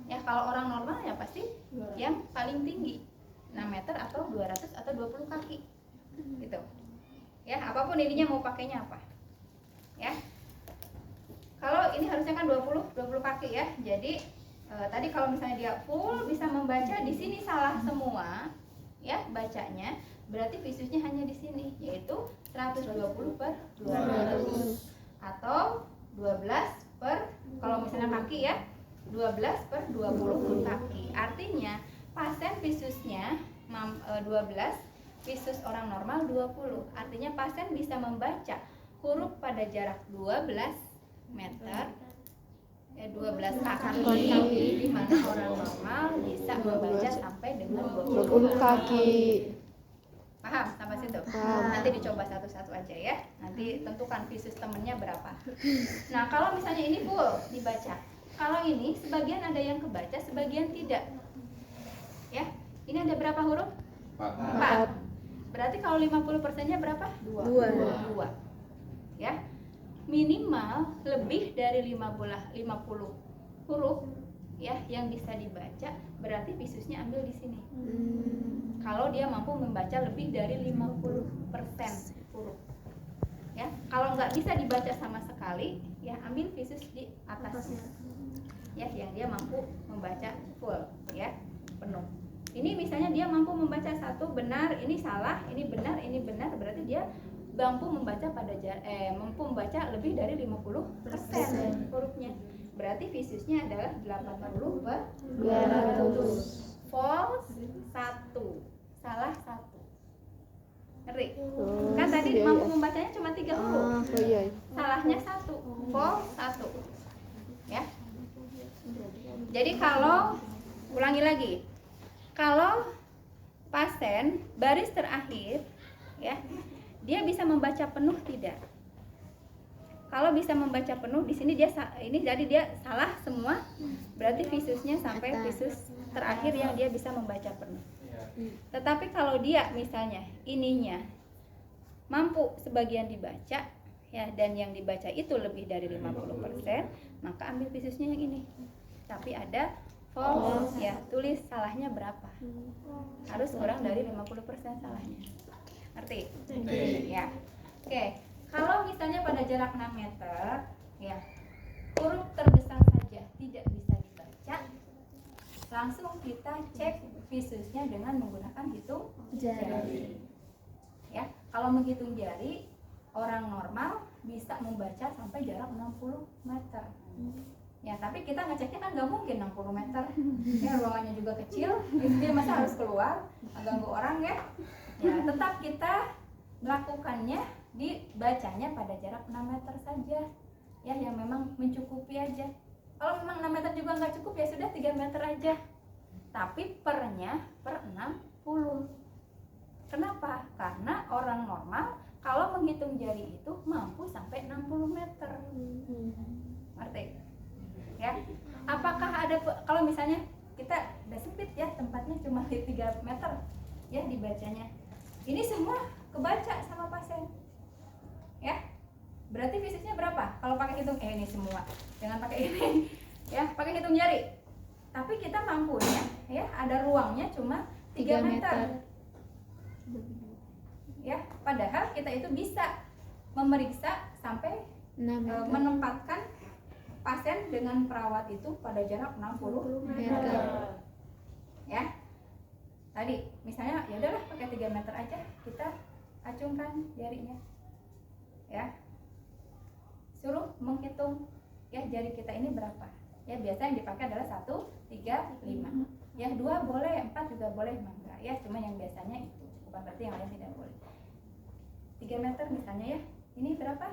Ya, kalau orang normal ya pasti yang paling tinggi, 6 meter atau 200 atau 20 kaki. Gitu. Ya, apapun ininya mau pakainya apa. Ya. Kalau ini harusnya kan 20 kaki ya. Jadi tadi kalau misalnya dia full bisa membaca, di sini salah semua ya bacanya, berarti visusnya hanya di sini, yaitu 120 per 200 atau 12 per, kalau misalnya kaki ya, 12 per 20 kaki. Artinya pasien visusnya 12, visus orang normal 20. Artinya pasien bisa membaca huruf pada jarak 12 meter, 12 kaki, di mana orang normal bisa membaca sampai dengan 20 kaki. Paham sampai situ? Nanti dicoba satu-satu aja ya. Nanti tentukan visus temennya berapa. Nah, kalau misalnya ini full dibaca, kalau ini sebagian ada yang kebaca, sebagian tidak. Ya, ini ada berapa huruf? 4. Berarti kalau 50%-nya berapa? 2. Ya. Minimal lebih dari 50 huruf ya yang bisa dibaca, berarti visusnya ambil di sini. Kalau dia mampu membaca lebih dari 50% huruf. Ya, kalau nggak bisa dibaca sama sekali, ya ambil visus di atasnya. Ya, yang dia mampu membaca full, ya, penuh. Ini misalnya dia mampu membaca satu benar, ini salah, ini benar, berarti dia mampu membaca mampu membaca lebih dari 50% hurufnya. Berarti visusnya adalah 80 per 200. False 1, salah 1. Ngerti? Kan tadi Iya, mampu iya. membacanya cuma 3 huruf. Iya. Salahnya 1, false 1. Ya. Jadi kalau ulangi lagi. Kalau pasien baris terakhir ya, dia bisa membaca penuh tidak? Kalau bisa membaca penuh, di sini dia ini jadi dia salah semua, berarti visusnya sampai visus terakhir yang dia bisa membaca penuh. Tetapi kalau dia misalnya ininya mampu sebagian dibaca ya, dan yang dibaca itu lebih dari 50%, maka ambil visusnya yang ini. Tapi ada false ya, tulis salahnya berapa. Harus kurang dari 50% salahnya. Ngerti? Ya. Oke. Kalau misalnya pada jarak 6 meter, ya, huruf terbesar saja tidak bisa dibaca, langsung kita cek visusnya dengan menggunakan hitung jari. Ya, kalau menghitung jari, orang normal bisa membaca sampai jarak 60 meter. Ya, tapi kita ngeceknya kan nggak mungkin 60 meter. Ya, ruangannya juga kecil, dia masa harus keluar, ganggu orang ya. Ya, tetap kita melakukannya dibacanya pada jarak 6 meter saja ya, yang memang mencukupi aja. Kalau memang 6 meter juga nggak cukup, ya sudah 3 meter aja, tapi pernya per 60. Kenapa? Karena orang normal kalau menghitung jari itu mampu sampai 60 meter. Ngerti? Ya. Apakah ada, kalau misalnya kita udah sempit ya tempatnya, cuma 3 meter ya dibacanya, ini semua kebaca sama pasien. Ya, berarti visusnya berapa? Kalau pakai hitung ini semua, jangan pakai ini, ya pakai hitung jari. Tapi kita mampunya, ya ada ruangnya cuma 3 meter. Padahal kita itu bisa memeriksa sampai 6 meter. menempatkan pasien dengan perawat itu pada jarak 60 meter. Ya. Tadi misalnya ya udahlah pakai 3 meter aja, kita acungkan jarinya. Ya. Suruh menghitung ya jari kita ini berapa. Ya biasa yang dipakai adalah 1, 3, 5. Ya 2 boleh, 4 juga boleh, enggak ya, cuma yang biasanya itu. Bukan berarti yang lain tidak boleh. 3 meter misalnya ya. Ini berapa?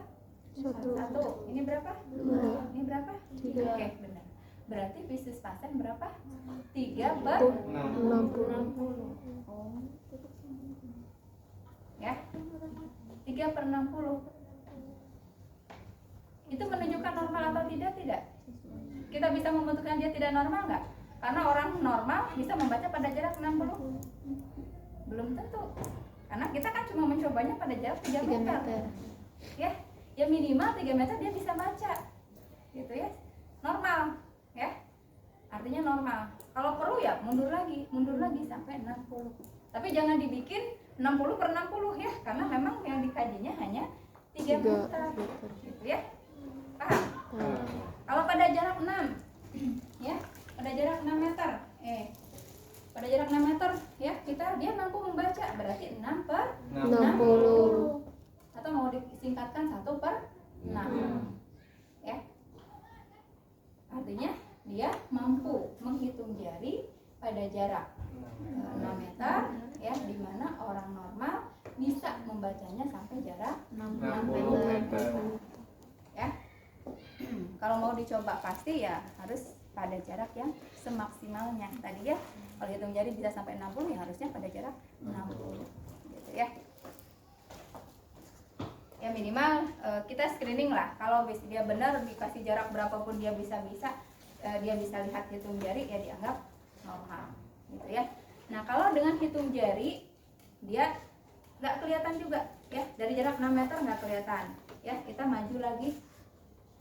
1. Ini berapa? 2. Ini berapa? 3. Oke, benar. Berarti visus pasien berapa? 3/60. Oh. Ya. 3/60. Itu menunjukkan normal atau tidak? Tidak. Kita bisa membentukkan dia tidak normal nggak? Karena orang normal bisa membaca pada jarak 60. Belum tentu. Karena kita kan cuma mencobanya pada jarak 3 meter. Ya minimal 3 meter dia bisa baca. Gitu ya. Normal, ya. Artinya normal. Kalau perlu ya mundur lagi sampai 60. Tapi jangan dibikin 60/60 ya, karena memang yang dikajinya hanya 3 meter. Gitu ya. Paham? Kalau pada jarak 6 ya, pada jarak 6 meter. Pada jarak 6 meter ya, dia mampu membaca, berarti 6/60. Atau mau disingkatkan 1/6. Ya. Artinya dia mampu menghitung jari pada jarak 6 meter ya, di mana orang normal bisa membacanya sampai jarak 60 meter. Ya. Kalau mau dicoba pasti ya harus pada jarak yang semaksimalnya. Tadi ya, kalau hitung jari bisa sampai 60 ya harusnya pada jarak 60. Gitu ya. Ya minimal kita screening lah. Kalau dia benar dikasih jarak berapapun dia bisa dia bisa lihat hitung jari ya dianggap normal. Gitu ya. Nah, kalau dengan hitung jari dia nggak kelihatan juga ya, dari jarak 6 meter nggak kelihatan ya, kita maju lagi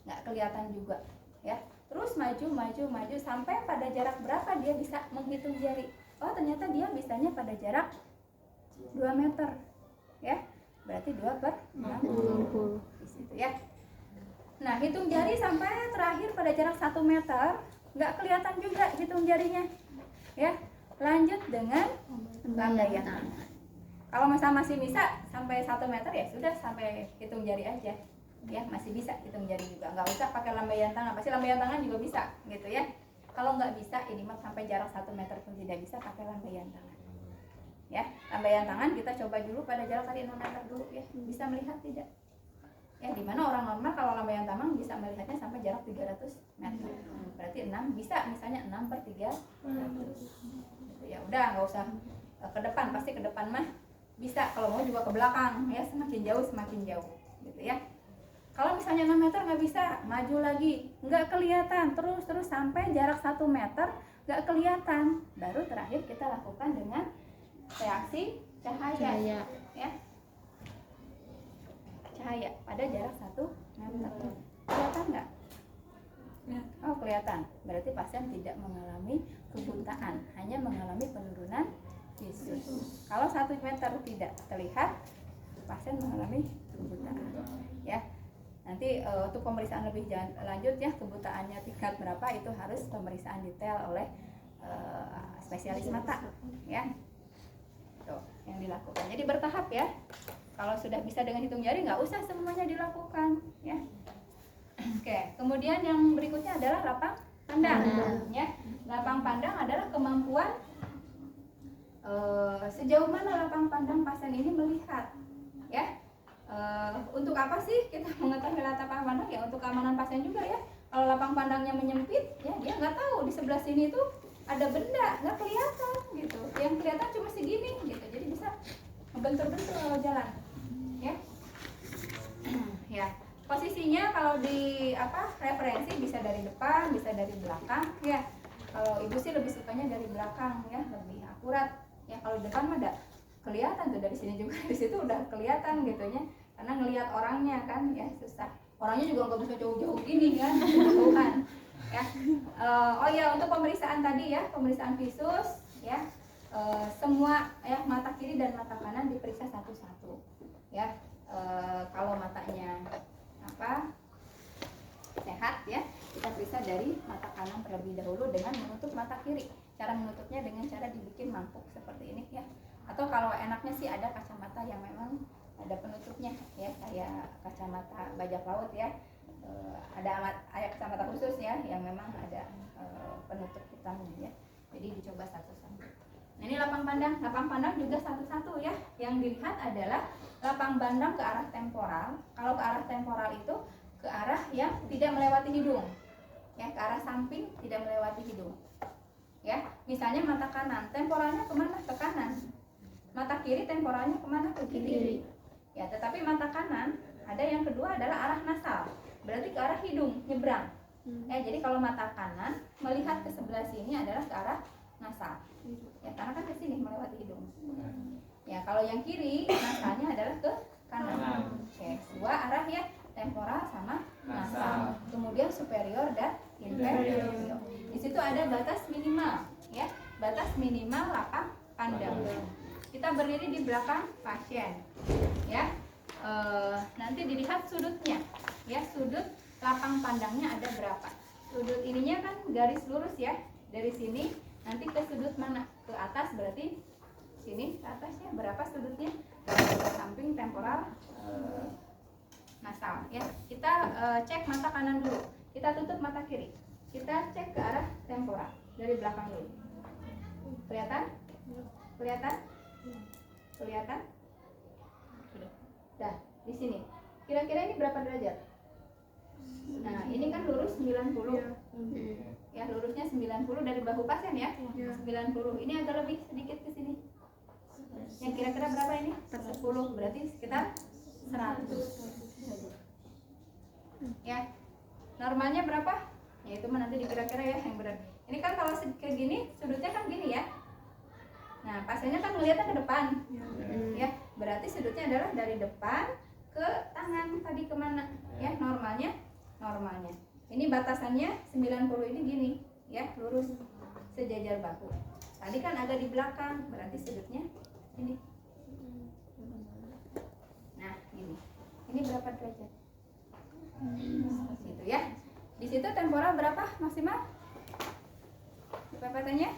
nggak kelihatan juga ya, terus maju sampai pada jarak berapa dia bisa menghitung jari. Oh ternyata dia bisanya pada jarak 2 meter ya, berarti 2/60 di situ ya. Nah hitung jari sampai terakhir pada jarak 1 meter nggak kelihatan juga hitung jarinya ya, lanjut dengan lambaian tangan. Kalau masih bisa sampai 1 meter ya sudah sampai hitung jari aja ya, masih bisa hitung jari juga, nggak usah pakai lambaian tangan. Pasti lambaian tangan juga bisa gitu ya. Kalau nggak bisa ini mah sampai jarak 1 meter pun tidak bisa pakai lambaian tangan ya. Lambaian tangan kita coba dulu pada jarak tadi 6 meter dulu ya, bisa melihat tidak ya, dimana orang normal kalau lambaian tangan bisa melihatnya sampai jarak 300 meter, berarti 6 bisa, misalnya 6/300 gitu ya. Udah nggak usah ke depan, pasti ke depan mah bisa, kalau mau juga ke belakang ya, semakin jauh gitu ya. Kalau misalnya 6 meter nggak bisa, maju lagi, nggak kelihatan, terus sampai jarak 1 meter nggak kelihatan, baru terakhir kita lakukan dengan reaksi cahaya. Ya, cahaya pada jarak 1 meter. Kelihatan nggak? Oh kelihatan, berarti pasien tidak mengalami kebutaan, hanya mengalami penurunan visus. Kalau 1 meter tidak terlihat, pasien mengalami kebutaan ya. Nanti untuk pemeriksaan lebih lanjut ya, kebutaannya tingkat berapa itu harus pemeriksaan detail oleh spesialis mata ya. Tuh yang dilakukan. Jadi bertahap ya. Kalau sudah bisa dengan hitung jari nggak usah semuanya dilakukan ya. Oke, kemudian yang berikutnya adalah lapang pandang ya. Lapang pandang adalah kemampuan sejauh mana lapang pandang pasien ini melihat ya. Untuk apa sih kita mengetahui lapang pandang ya? Untuk keamanan pasien juga ya. Kalau lapang pandangnya menyempit ya, dia nggak tahu di sebelah sini itu ada benda, nggak kelihatan gitu. Yang kelihatan cuma segini gitu, jadi bisa ngebentur-bentur kalau jalan ya. Ya posisinya kalau di referensi bisa dari depan, bisa dari belakang ya. Kalau ibu sih lebih sukanya dari belakang ya, lebih akurat ya. Kalau di depan mah ada kelihatan tuh, dari sini juga dari situ udah kelihatan gitunya, karena ngelihat orangnya kan ya susah. Orangnya juga nggak bisa jauh-jauh gini kan, jauhan ya. Oh ya, untuk pemeriksaan tadi ya, pemeriksaan visus ya, semua ya, mata kiri dan mata kanan diperiksa satu-satu ya. Kalau matanya sehat ya, kita periksa dari mata kanan terlebih dahulu dengan menutup mata kiri. Cara menutupnya dengan cara dibikin mangkuk seperti ini ya. Atau kalau enaknya sih ada kacamata yang memang ada penutupnya ya, kayak kacamata bajak laut ya. Ada kacamata khusus ya yang memang ada penutup hitamnya ya. Jadi dicoba satu-satu. Nah, ini lapang pandang juga satu-satu ya. Yang dilihat adalah lapang pandang ke arah temporal. Kalau ke arah temporal itu ke arah yang tidak melewati hidung. Ya, ke arah samping tidak melewati hidung. Ya, misalnya mata kanan, temporalnya kemana? Ke kanan. Mata kiri temporalnya kemana? Ke kiri. Ya, tetapi mata kanan ada yang kedua adalah arah nasal. Berarti ke arah hidung, nyebrang. Ya, jadi kalau mata kanan melihat ke sebelah sini adalah ke arah nasal. Ya, karena kan ke sini melewati hidung. Ya, kalau yang kiri nasalnya adalah ke kanan. Oke, dua arah ya, temporal sama nasal. Kemudian superior dan inferior. Di situ ada batas minimal, ya, batas minimal lapang pandang. Kita berdiri di belakang pasien, ya. Nanti dilihat sudutnya, ya, sudut lapang pandangnya ada berapa. Sudut ininya kan garis lurus ya, dari sini nanti ke sudut mana? Ke atas, berarti sini ke atasnya berapa sudutnya? Ke samping, temporal, nasal ya. Kita cek mata kanan dulu, kita tutup mata kiri, kita cek ke arah temporal dari belakang dulu. Kelihatan? Dah, di sini kira-kira ini berapa derajat? Nah, ini kan lurus 90 ya, lurusnya 90 dari bahu pasien ya, 90. Ini agak lebih sedikit ke sini. Yang kira-kira berapa ini? 10, berarti sekitar 100. Ya, normalnya berapa? Ya itu nanti dikira-kira ya yang benar. Ini kan kalau kayak gini, sudutnya kan gini ya. Nah, pasiennya kan melihatnya ke depan. Ya, berarti sudutnya adalah dari depan ke tangan tadi kemana? Ya, normalnya. Ini batasannya 90 ini gini, ya, lurus sejajar bahu. Tadi kan agak di belakang, berarti sudutnya ini. Nah, ini. Ini berapa derajat? Gitu ya. Di situ temporal berapa maksimal? PPT-nya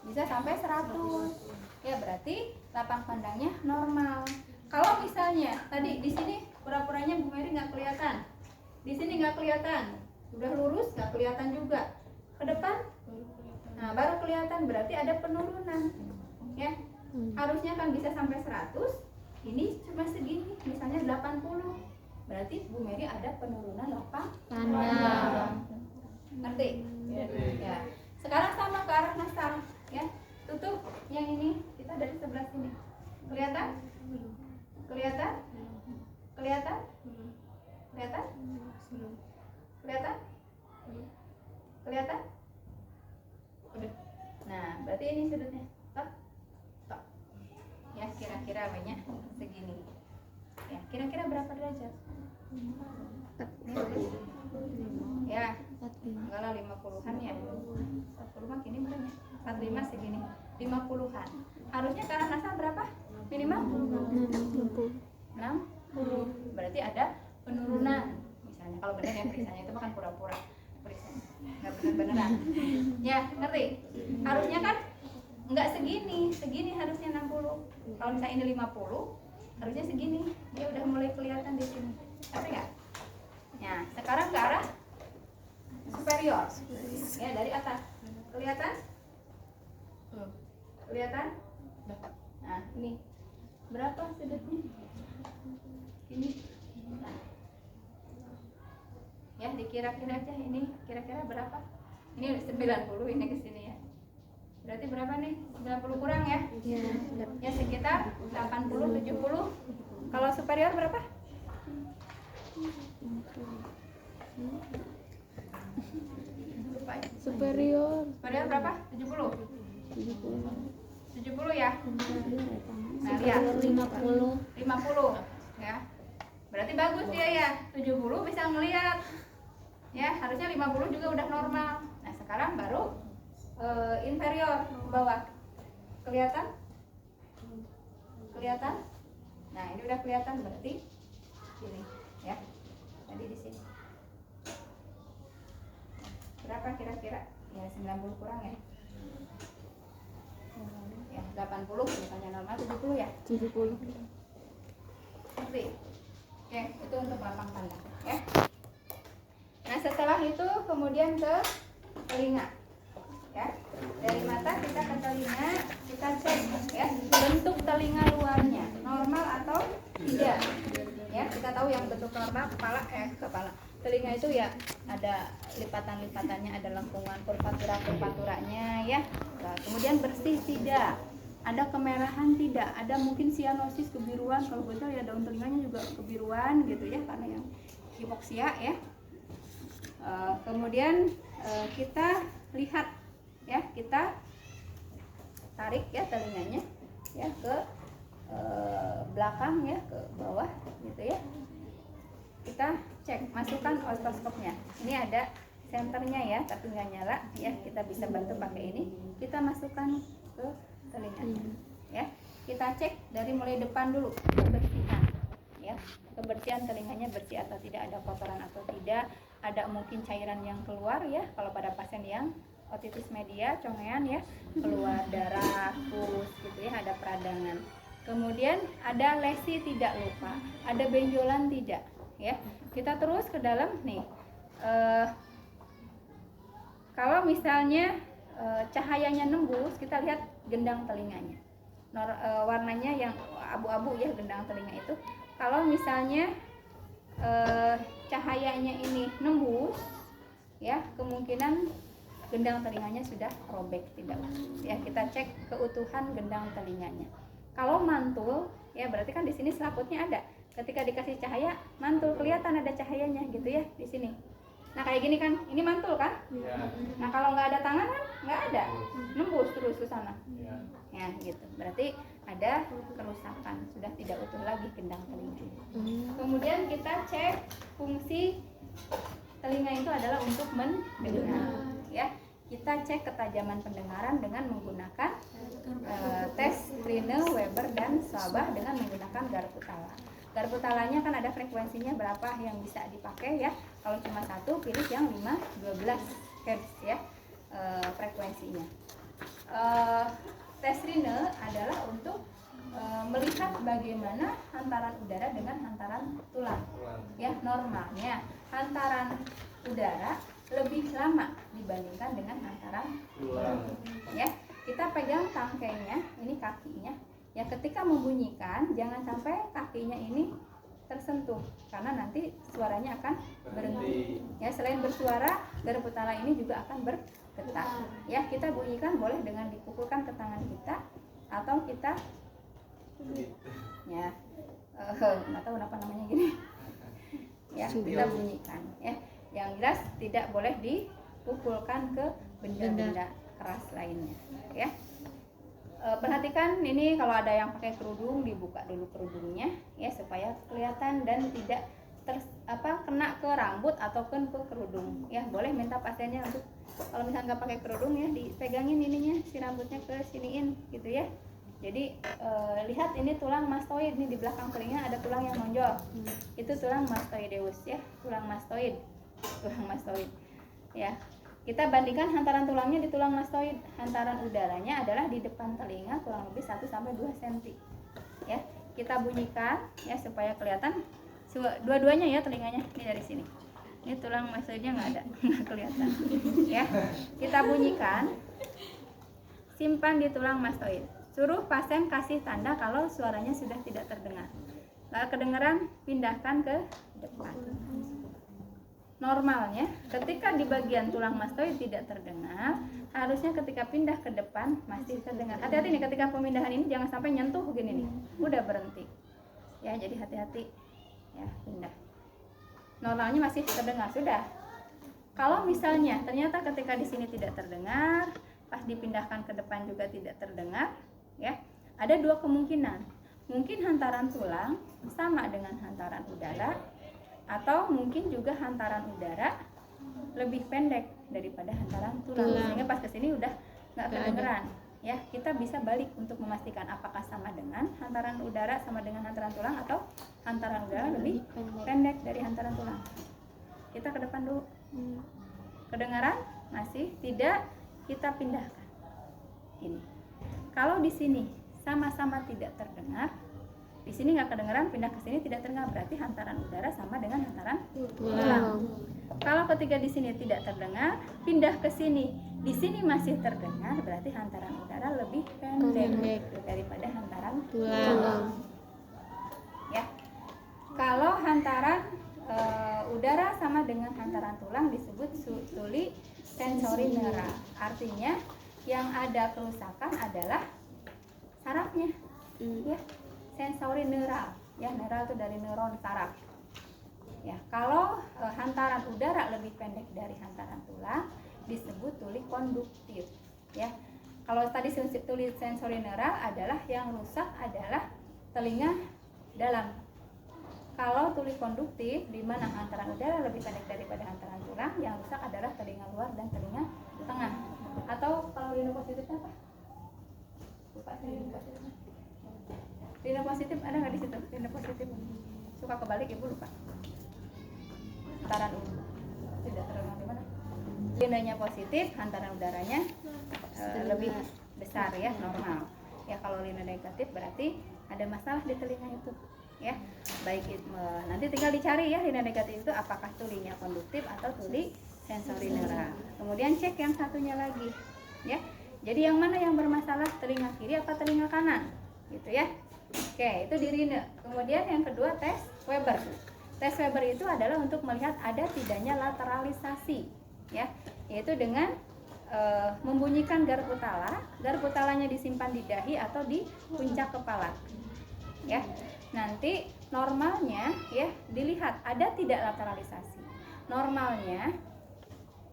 bisa sampai 100. Ya, berarti lapang pandangnya normal. Kalau misalnya tadi di sini pura-puranya Bu Mary nggak kelihatan, di sini nggak kelihatan, udah lurus nggak kelihatan juga, ke depan, nah baru kelihatan, berarti ada penurunan. Ya, harusnya kan bisa sampai 100, ini cuma segini, misalnya 80, berarti Bu Mary ada penurunan lapang pandang. Ngerti? Ya. Sekarang sama ke arah nasal, ya. Tutup yang ini, kita dari sebelah sini. Kelihatan? Kelihatan? Udah. Nah, berarti ini sudutnya. Tok. Ya, kira-kira banyak segini. Ya, kira-kira berapa derajat? Ya, enggak lah 50-an ya. 40 mah gini berapa? 45 segini. 50-an. Harusnya ke arah nasal berapa? Minimal 60. Berarti ada penurunan. Misalnya kalau benar ya periksanya itu kan pura-pura. Periksanya enggak benar-beneran. Ya, ngerti? Harusnya kan enggak segini harusnya 60. Kalau misalnya ini 50, harusnya segini. Dia udah mulai kelihatan di sini. Tapi enggak? Nah, sekarang ke arah superior. Ya, dari atas. Kelihatan? Kelihatan? Nah, ini berapa sudutnya? Ini. Ya, dikira-kira aja ini kira-kira berapa? Ini 90 ini ke sini ya. Berarti berapa nih? 90 kurang ya? Ya, sekitar 80 70. Kalau superior berapa? Superior berapa? 70 ya. Nah, lihat 50 ya. Berarti bagus dia ya. 70 bisa ngelihat. Ya, harusnya 50 juga udah normal. Nah, sekarang baru inferior ke bawah. Kelihatan? Nah, ini udah kelihatan berarti ini ya. Tadi di sini. Berapa kira-kira? Ya 90 kurang ya. Ya 80 bukannya normal 70 ya. 70. Oke, itu untuk lapang pandang ya. Nah, setelah itu kemudian ke telinga. Ya. Dari mata kita ke telinga, kita cek ya bentuk telinga luarnya normal atau tidak. Ya, kita tahu yang bentuk normal kepala. Telinga itu ya ada lipatan-lipatannya, ada lengkungan kurvatura-kurvaturanya ya. Nah, kemudian bersih tidak, ada kemerahan tidak, ada mungkin sianosis kebiruan, kalau betul ya daun telinganya juga kebiruan gitu ya karena yang hipoksia ya. Kemudian kita lihat ya, kita tarik ya telinganya ya ke belakang ya, ke bawah gitu ya. Kita cek, masukkan otoskopnya. Ini ada senternya ya, tapi nggak nyala ya. Kita bisa bantu pakai ini. Kita masukkan ke telinga ya. Kita cek dari mulai depan dulu, kebersihan ya, kebersihan telinganya bersih atau tidak, ada kotoran atau tidak, ada mungkin cairan yang keluar ya. Kalau pada pasien yang otitis media, congean ya, keluar darah, pus gitu ya, ada peradangan. Kemudian ada lesi tidak, lupa, ada benjolan tidak ya. Kita terus ke dalam nih. Kalau misalnya cahayanya nembus, kita lihat gendang telinganya. Warnanya yang abu-abu ya, gendang telinga itu. Kalau misalnya cahayanya ini nembus ya, kemungkinan gendang telinganya sudah robek, tidak ya. Kita cek keutuhan gendang telinganya. Kalau mantul ya, berarti kan di sini selaputnya ada. Ketika dikasih cahaya mantul, kelihatan ada cahayanya gitu ya di sini. Nah, kayak gini kan, ini mantul kan? Ya. Nah, kalau nggak ada tangan kan nggak ada, nembus terus ke sana. Ya gitu, berarti ada kerusakan, sudah tidak utuh lagi gendang telinga. Kemudian kita cek fungsi telinga itu adalah untuk mendengar ya. Kita cek ketajaman pendengaran dengan menggunakan tes Rine, Weber, dan Swabach dengan menggunakan garpu tala. Garpu talanya kan ada frekuensinya berapa yang bisa dipakai ya. Kalau cuma satu, pilih yang 5-12 Hz ya frekuensinya. Tes Rine adalah untuk melihat bagaimana hantaran udara dengan hantaran tulang. Ya, normalnya hantaran udara lebih lama dibandingkan dengan hantaran tulang. Ya, kita pegang tangkainya, ini kakinya. Ya, ketika membunyikan jangan sampai kakinya ini tersentuh karena nanti suaranya akan berhenti. Ya, selain bersuara, garpu tala ini juga akan bergetar. Ya, kita bunyikan boleh dengan dipukulkan ke tangan kita atau kita ya nggak tahu apa namanya gini. Ya, kita bunyikan ya. Yang jelas tidak boleh dipukulkan ke benda-benda keras lainnya ya. Perhatikan ini, kalau ada yang pakai kerudung dibuka dulu kerudungnya ya supaya kelihatan dan tidak kena ke rambut ataupun ke kerudung ya. Boleh minta pasiennya untuk kalau misalnya nggak pakai kerudung ya dipegangin ininya, si rambutnya ke siniin gitu ya. Jadi lihat ini tulang mastoid, ini di belakang telinga ada tulang yang menonjol. Itu tulang mastoideus ya, tulang mastoid ya. Kita bandingkan hantaran tulangnya di tulang mastoid. Hantaran udaranya adalah di depan telinga kurang lebih 1-2 cm. Ya, kita bunyikan ya supaya kelihatan dua-duanya ya telinganya. Ini dari sini. Ini tulang mastoidnya nggak ada, nggak kelihatan. Ya, kita bunyikan. Simpan di tulang mastoid. Suruh pasien kasih tanda kalau suaranya sudah tidak terdengar. Nggak kedengeran, pindahkan ke depan. Normalnya ketika di bagian tulang mastoid tidak terdengar, harusnya ketika pindah ke depan masih terdengar. Hati-hati nih, ketika pemindahan ini jangan sampai nyentuh begini nih, udah berhenti ya. Jadi hati-hati ya, pindah. Normalnya masih terdengar sudah. Kalau misalnya ternyata ketika di sini tidak terdengar, pas dipindahkan ke depan juga tidak terdengar ya, ada dua kemungkinan. Mungkin hantaran tulang sama dengan hantaran udara, atau mungkin juga hantaran udara lebih pendek daripada hantaran tulang, sehingga pas kesini udah nggak kedengeran ya kita bisa balik untuk memastikan apakah sama dengan hantaran udara sama dengan hantaran tulang atau hantaran udara lebih pendek dari hantaran tulang. Kita ke depan dulu. Kedengaran? Masih? Tidak? Kita pindahkan. Ini. Kalau di sini sama-sama tidak terdengar, di sini nggak kedengaran, pindah ke sini tidak terdengar, berarti hantaran udara sama dengan hantaran tulang. Kalau ketika di sini tidak terdengar, pindah ke sini, di sini masih terdengar, berarti hantaran udara lebih pendek daripada hantaran tulang. Ya. Kalau hantaran udara sama dengan hantaran tulang disebut tuli sensori neural. Artinya yang ada kerusakan adalah sarafnya, ya, sensori neural, ya, neural itu dari neuron saraf. Ya, kalau hantaran udara lebih pendek dari hantaran tulang disebut tuli konduktif, ya. Kalau tadi tuli sensori neural adalah yang rusak adalah telinga dalam. Kalau tuli konduktif di mana hantaran udara lebih pendek daripada hantaran tulang, yang rusak adalah telinga luar dan telinga tengah. Atau kalau rino positif apa? Lupa saya lupa. Rino positif ada nggak di situ? Rino positif suka kebalik, ibu lupa. Hantaran udara tidak terdengar di mana? Rinonya positif, hantaran udaranya lebih besar, ya, normal. Ya, kalau rino negatif berarti ada masalah di telinga itu, ya. Baik itu, nanti tinggal dicari ya rino negatif itu apakah tulinya konduktif atau tuli sensori neural. Kemudian cek yang satunya lagi, ya. Jadi yang mana yang bermasalah, telinga kiri apa telinga kanan, gitu ya. Oke, itu di rino. Kemudian yang kedua tes Weber. Tes Weber itu adalah untuk melihat ada tidaknya lateralisasi, ya, yaitu dengan membunyikan garpu tala. Garpu talanya disimpan di dahi atau di puncak kepala, ya. Nanti normalnya, ya, dilihat ada tidak lateralisasi. Normalnya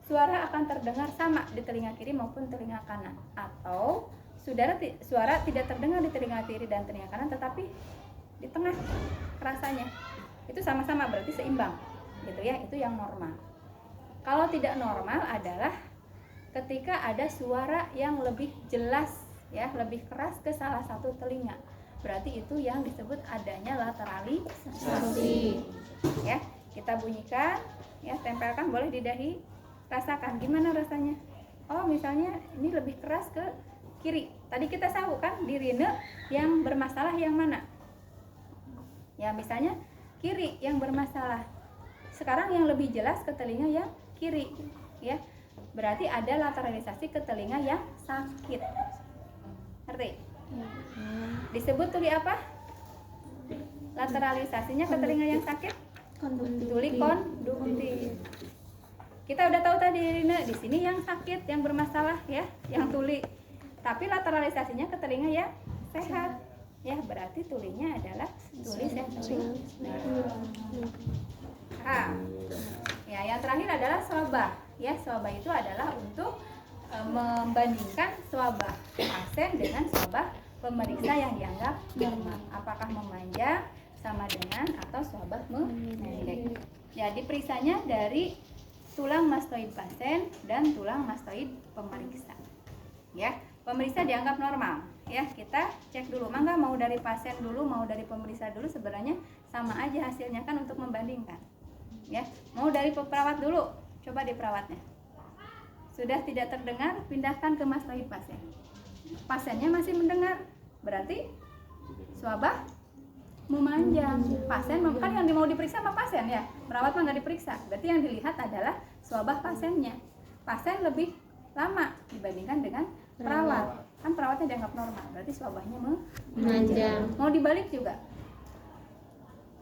suara akan terdengar sama di telinga kiri maupun telinga kanan, atau suara tidak terdengar di telinga kiri dan telinga kanan tetapi di tengah rasanya. Itu sama-sama berarti seimbang, gitu ya. Itu yang normal. Kalau tidak normal adalah ketika ada suara yang lebih jelas, ya, lebih keras ke salah satu telinga. Berarti itu yang disebut adanya lateralisasi. Ya, kita bunyikan, ya, tempelkan boleh di dahi. Rasakan gimana rasanya. Oh, misalnya ini lebih keras ke kiri. Tadi kita tahu kan di rine yang bermasalah yang mana? Ya, misalnya kiri yang bermasalah. Sekarang yang lebih jelas ke telinga yang kiri, ya. Berarti ada lateralisasi ke telinga yang sakit. Ngerti? Disebut tuli apa? Lateralisasinya ke telinga yang sakit? Tuli konduktif. Kita udah tahu tadi rine di sini yang sakit, yang bermasalah, ya, yang tuli. Tapi lateralisasinya ke telinga yang sehat, ya, berarti tulinya adalah tuli sensori. Ya, yang terakhir adalah swabah. Ya, swabah itu adalah untuk membandingkan swabah pasien dengan swabah pemeriksa yang dianggap normal. Apakah memanjang sama dengan atau swabah memendek. Ya, diperiksanya dari tulang mastoid pasien dan tulang mastoid pemeriksa. Ya, pemeriksa dianggap normal. Ya, kita cek dulu. Mangga mau dari pasien dulu, mau dari pemeriksa dulu, sebenarnya sama aja hasilnya kan untuk membandingkan. Ya, mau dari perawat dulu, coba di perawatnya. Sudah tidak terdengar, pindahkan ke mastoid pasien. Pasiennya masih mendengar, berarti swabah memanjang. Pasien kan yang mau diperiksa sama pasien, ya, perawat mah nggak diperiksa. Berarti yang dilihat adalah swabah pasiennya. Pasien lebih lama dibandingkan dengan perawat. Kan perawatnya dianggap normal, berarti swabahnya memanjang. Mau dibalik juga.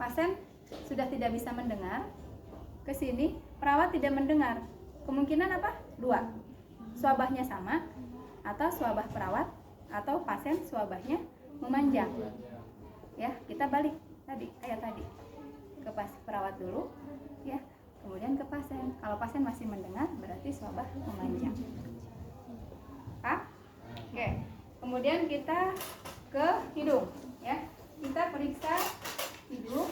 Pasien sudah tidak bisa mendengar, ke sini perawat tidak mendengar. Kemungkinan apa? Dua. Swabahnya sama, atau swabah perawat, atau pasien swabahnya memanjang. Ya, kita balik tadi, kayak tadi, ke perawat dulu, ya, kemudian ke pasien. Kalau pasien masih mendengar, berarti swabah memanjang. Oke. Kemudian kita ke hidung, ya. Kita periksa hidung,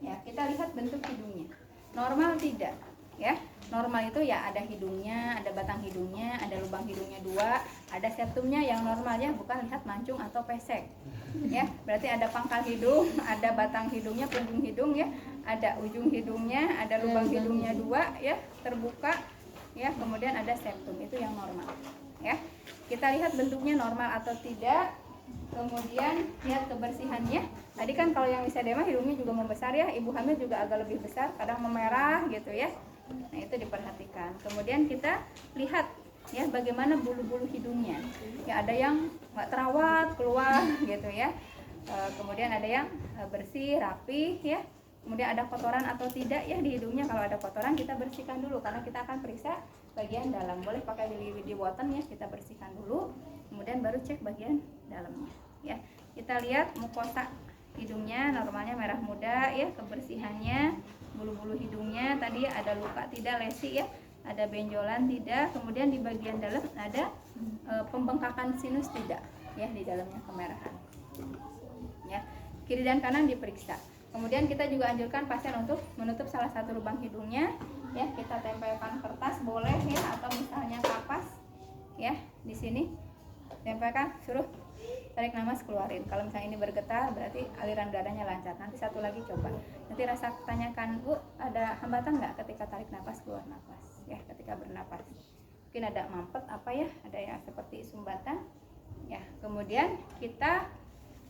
ya. Kita lihat bentuk hidungnya, normal tidak, ya. normal itu ya ada hidungnya, ada batang hidungnya, ada lubang hidungnya 2, ada septumnya yang normalnya, bukan lihat mancung atau pesek. Ya, berarti ada pangkal hidung, ada batang hidungnya, punggung hidung ya, ada ujung hidungnya, ada lubang hidungnya 2 ya, terbuka ya, kemudian ada septum, itu yang normal ya. Kita lihat bentuknya normal atau tidak. Kemudian lihat kebersihannya. Tadi kan kalau yang misedema hidungnya juga membesar ya, ibu hamil juga agak lebih besar, kadang memerah gitu ya. Nah, itu diperhatikan. Kemudian kita lihat ya bagaimana bulu-bulu hidungnya. Ya ada yang nggak terawat keluar gitu ya. Kemudian ada yang bersih, rapi ya. Kemudian ada kotoran atau tidak ya di hidungnya. Kalau ada kotoran kita bersihkan dulu karena kita akan periksa bagian dalam. Boleh pakai di bottom ya, kita bersihkan dulu. Kemudian baru cek bagian dalamnya ya. Kita lihat mukosa hidungnya normalnya merah muda ya, kebersihannya, bulu-bulu hidungnya tadi ada luka tidak, lesi ya, ada benjolan tidak, kemudian di bagian dalam ada pembengkakan sinus tidak ya, di dalamnya kemerahan ya. Kiri dan kanan diperiksa. Kemudian kita juga anjurkan pasien untuk menutup salah satu lubang hidungnya ya, kita tempelkan kertas boleh ya, atau misalnya kapas ya, di sini tempelkan, suruh tarik nafas, keluarin. Kalau misalnya ini bergetar berarti aliran darahnya lancar. Nanti satu lagi coba, nanti rasa tanyakan, Bu ada hambatan nggak ketika tarik nafas, keluar nafas ya, ketika bernapas mungkin ada mampet apa ya, ada yang seperti sumbatan ya. Kemudian kita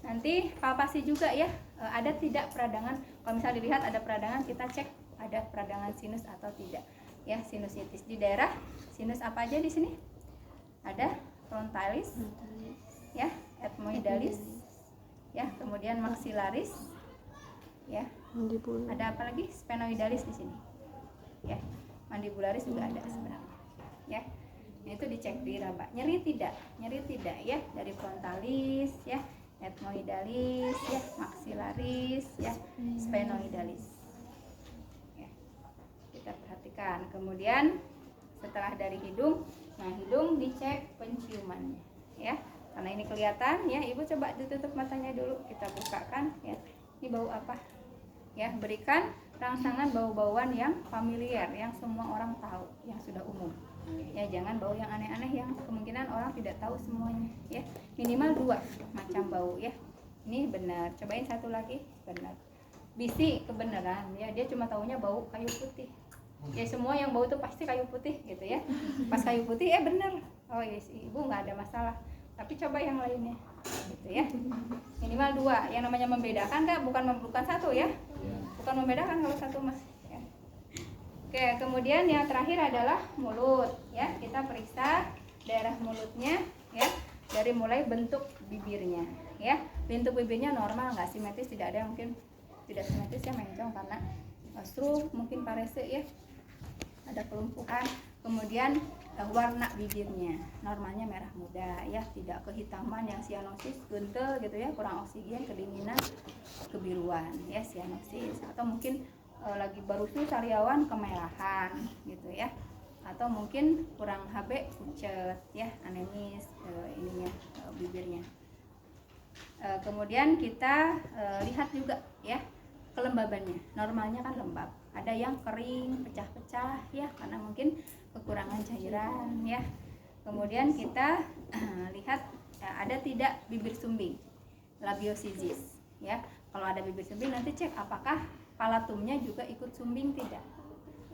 nanti palpasi juga ya, ada tidak peradangan. Kalau misalnya dilihat ada peradangan, kita cek ada peradangan sinus atau tidak ya, sinusitis di daerah sinus apa aja di sini. Ada frontalis ya, ethmoidalis ya, kemudian maxillaris ya, ada apa lagi, sphenoidalis di sini ya, mandibularis juga ada sebenarnya ya. Nah, itu dicek diraba, nyeri tidak ya, dari frontalis ya, ethmoidalis ya, maxillaris ya, sphenoidalis ya, kita perhatikan. Kemudian setelah dari hidung, nah hidung dicek penciumannya ya, karena ini kelihatan ya. Ibu coba ditutup matanya dulu, kita bukakan ya, ini bau apa ya, berikan rangsangan bau-bauan yang familiar, yang semua orang tahu, yang sudah umum ya. Jangan bau yang aneh-aneh yang kemungkinan orang tidak tahu semuanya ya. Minimal 2 macam bau ya. Ini benar, cobain satu lagi, benar. Bisi kebenaran ya, dia cuma taunya bau kayu putih ya, semua yang bau itu pasti kayu putih gitu ya. Pas kayu putih benar, oh yes, ibu nggak ada masalah. Tapi coba yang lainnya gitu ya, minimal 2. Yang namanya membedakan kan bukan satu ya, bukan membedakan kalau satu mas ya. Oke, kemudian yang terakhir adalah mulut ya. Kita periksa daerah mulutnya ya, dari mulai bentuk bibirnya ya. Bentuk bibirnya normal nggak simetris, tidak ada yang mungkin tidak simetris ya, mencong karena stroke, mungkin parese ya, ada kelumpuhan. Kemudian warna bibirnya normalnya merah muda ya, tidak kehitaman yang sianosis, gentel gitu ya, kurang oksigen, kedinginan, kebiruan ya, sianosis. Atau mungkin lagi baru sariawan, kemerahan gitu ya, atau mungkin kurang HB, pucet ya, anemis ininya bibirnya. Kemudian kita lihat juga ya kelembabannya, normalnya kan lembab, ada yang kering, pecah-pecah ya, karena mungkin kekurangan cairan ya. Kemudian kita lihat ada tidak bibir sumbing, labiosisis ya. Kalau ada bibir sumbing nanti cek apakah palatumnya juga ikut sumbing tidak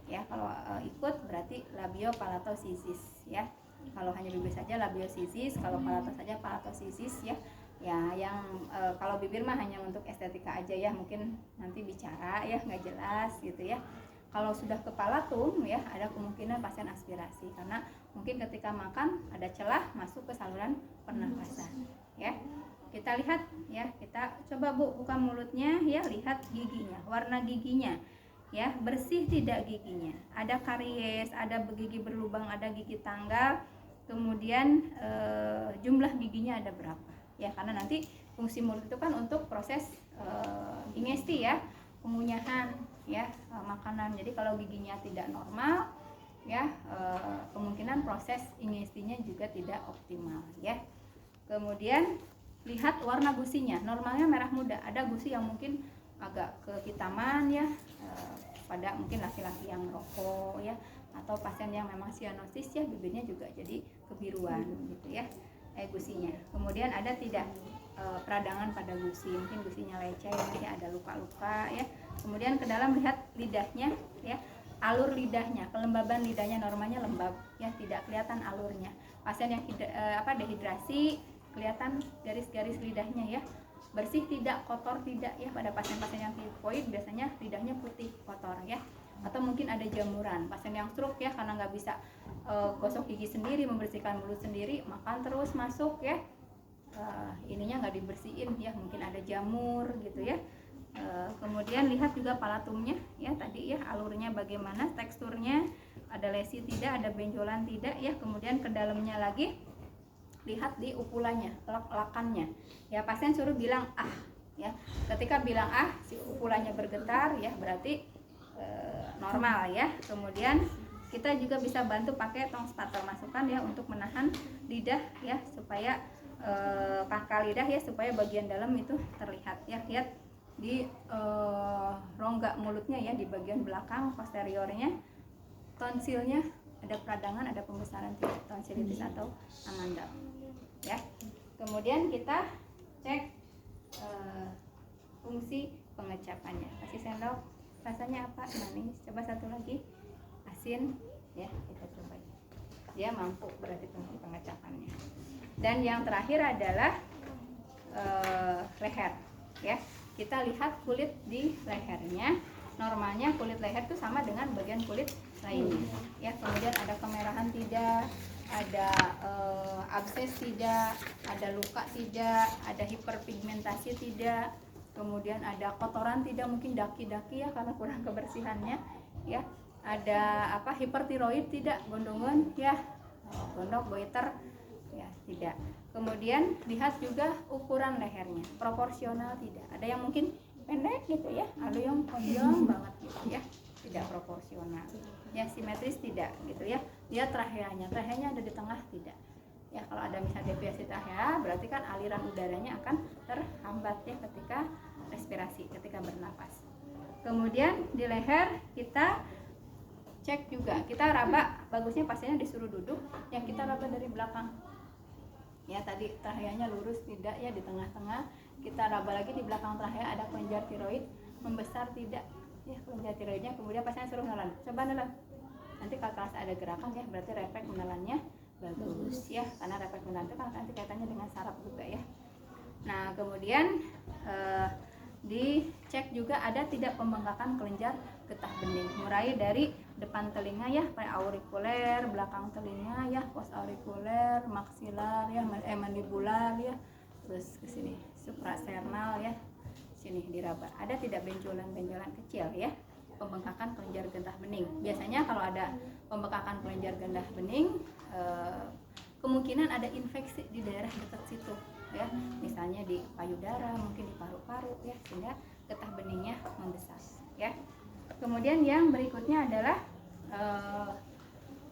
ya. Kalau ikut berarti labiopalatosisis ya. Kalau hanya bibir saja labiosisis, kalau palato saja palatosisis ya. Ya, yang kalau bibir mah hanya untuk estetika aja ya, mungkin nanti bicara ya nggak jelas gitu ya. Kalau sudah ke palatum ya, ada kemungkinan pasien aspirasi karena mungkin ketika makan ada celah masuk ke saluran pernafasan ya. Kita lihat ya, kita coba Bu buka mulutnya ya, lihat giginya, warna giginya ya, bersih tidak giginya, ada karies, ada gigi berlubang, ada gigi tanggal, kemudian jumlah giginya ada berapa ya, karena nanti fungsi mulut itu kan untuk proses ingesti ya, pengunyahan ya makanan. Jadi kalau giginya tidak normal ya, kemungkinan proses ingestinya juga tidak optimal ya. Kemudian lihat warna gusinya, normalnya merah muda, ada gusi yang mungkin agak kehitaman ya, pada mungkin laki-laki yang merokok ya, atau pasien yang memang sianosis ya bibirnya juga jadi kebiruan gitu ya, gusinya. Kemudian ada tidak peradangan pada gusi, mungkin gusinya lecet ya, ada luka-luka ya. Kemudian ke dalam lihat lidahnya ya, alur lidahnya, kelembaban lidahnya normanya lembab ya, tidak kelihatan alurnya. Pasien yang dehidrasi kelihatan garis-garis lidahnya ya, bersih tidak, kotor tidak ya. Pada pasien-pasien yang tifoid biasanya lidahnya putih kotor ya. Atau mungkin ada jamuran, pasien yang stroke ya, karena nggak bisa gosok gigi sendiri, membersihkan mulut sendiri, makan terus masuk ya, ininya nggak dibersihin ya, mungkin ada jamur gitu ya. Kemudian lihat juga palatumnya ya, tadi ya, alurnya bagaimana, teksturnya, ada lesi tidak, ada benjolan tidak ya. Kemudian ke dalamnya lagi lihat di upulannya, elak-elakannya ya. Pasien suruh bilang ah ya, ketika bilang ah si upulannya bergetar ya, berarti normal ya. Kemudian kita juga bisa bantu pakai tong starter masukan ya, untuk menahan lidah ya, supaya pangkal lidah ya, supaya bagian dalam itu terlihat ya. Lihat di rongga mulutnya ya, di bagian belakang posteriornya, tonsilnya ada peradangan, ada pembesaran tidak, tonsilitis atau amandel ya. Kemudian kita cek fungsi pengecapannya. Kasih sendok, rasanya apa? Manis. Coba satu lagi, asin ya, kita coba. Dia mampu berarti fungsi pengecapannya. Dan yang terakhir adalah leher ya. Kita lihat kulit di lehernya. Normalnya kulit leher itu sama dengan bagian kulit lainnya ya. Kemudian ada kemerahan tidak, ada abses tidak, ada luka tidak, ada hiperpigmentasi tidak, kemudian ada kotoran tidak, mungkin daki-daki ya karena kurang kebersihannya ya. Ada hipertiroid tidak, gondongan ya, gondok, goiter ya, tidak. Kemudian lihat juga ukuran lehernya, proporsional tidak, ada yang mungkin pendek gitu ya, ada yang panjang banget gitu ya, tidak proporsional ya, simetris tidak gitu ya. Lihat traheanya, traheanya ada di tengah tidak ya. Kalau ada misalnya deviasi trahea, berarti kan aliran udaranya akan terhambat ya ketika respirasi, ketika bernapas. Kemudian di leher kita cek juga, kita raba, bagusnya pasiennya disuruh duduk, yang kita raba dari belakang ya. Tadi traheanya lurus tidak ya, di tengah-tengah. Kita raba lagi di belakang trahea, ada kelenjar tiroid membesar tidak ya, kelenjar tiroidnya. Kemudian pasiennya suruh menelan, coba nelan. Nanti kalau ada gerakan ya, berarti refleks menelannya bagus ya, karena refleks menelan itu kan nanti kaitannya dengan saraf juga ya. Nah kemudian dicek juga ada tidak pembengkakan kelenjar getah bening, mulai dari depan telinga ya, preaurikuler, belakang telinga ya, postaurikuler, maksilar ya, mandibular ya, terus ke sini suprasternal ya, sini diraba. Ada tidak benjolan-benjolan kecil ya, pembengkakan kelenjar getah bening. Biasanya kalau ada pembengkakan kelenjar getah bening, kemungkinan ada infeksi di daerah dekat situ ya, misalnya di payudara, mungkin di paru-paru ya, sehingga getah beningnya membesar ya. Kemudian yang berikutnya adalah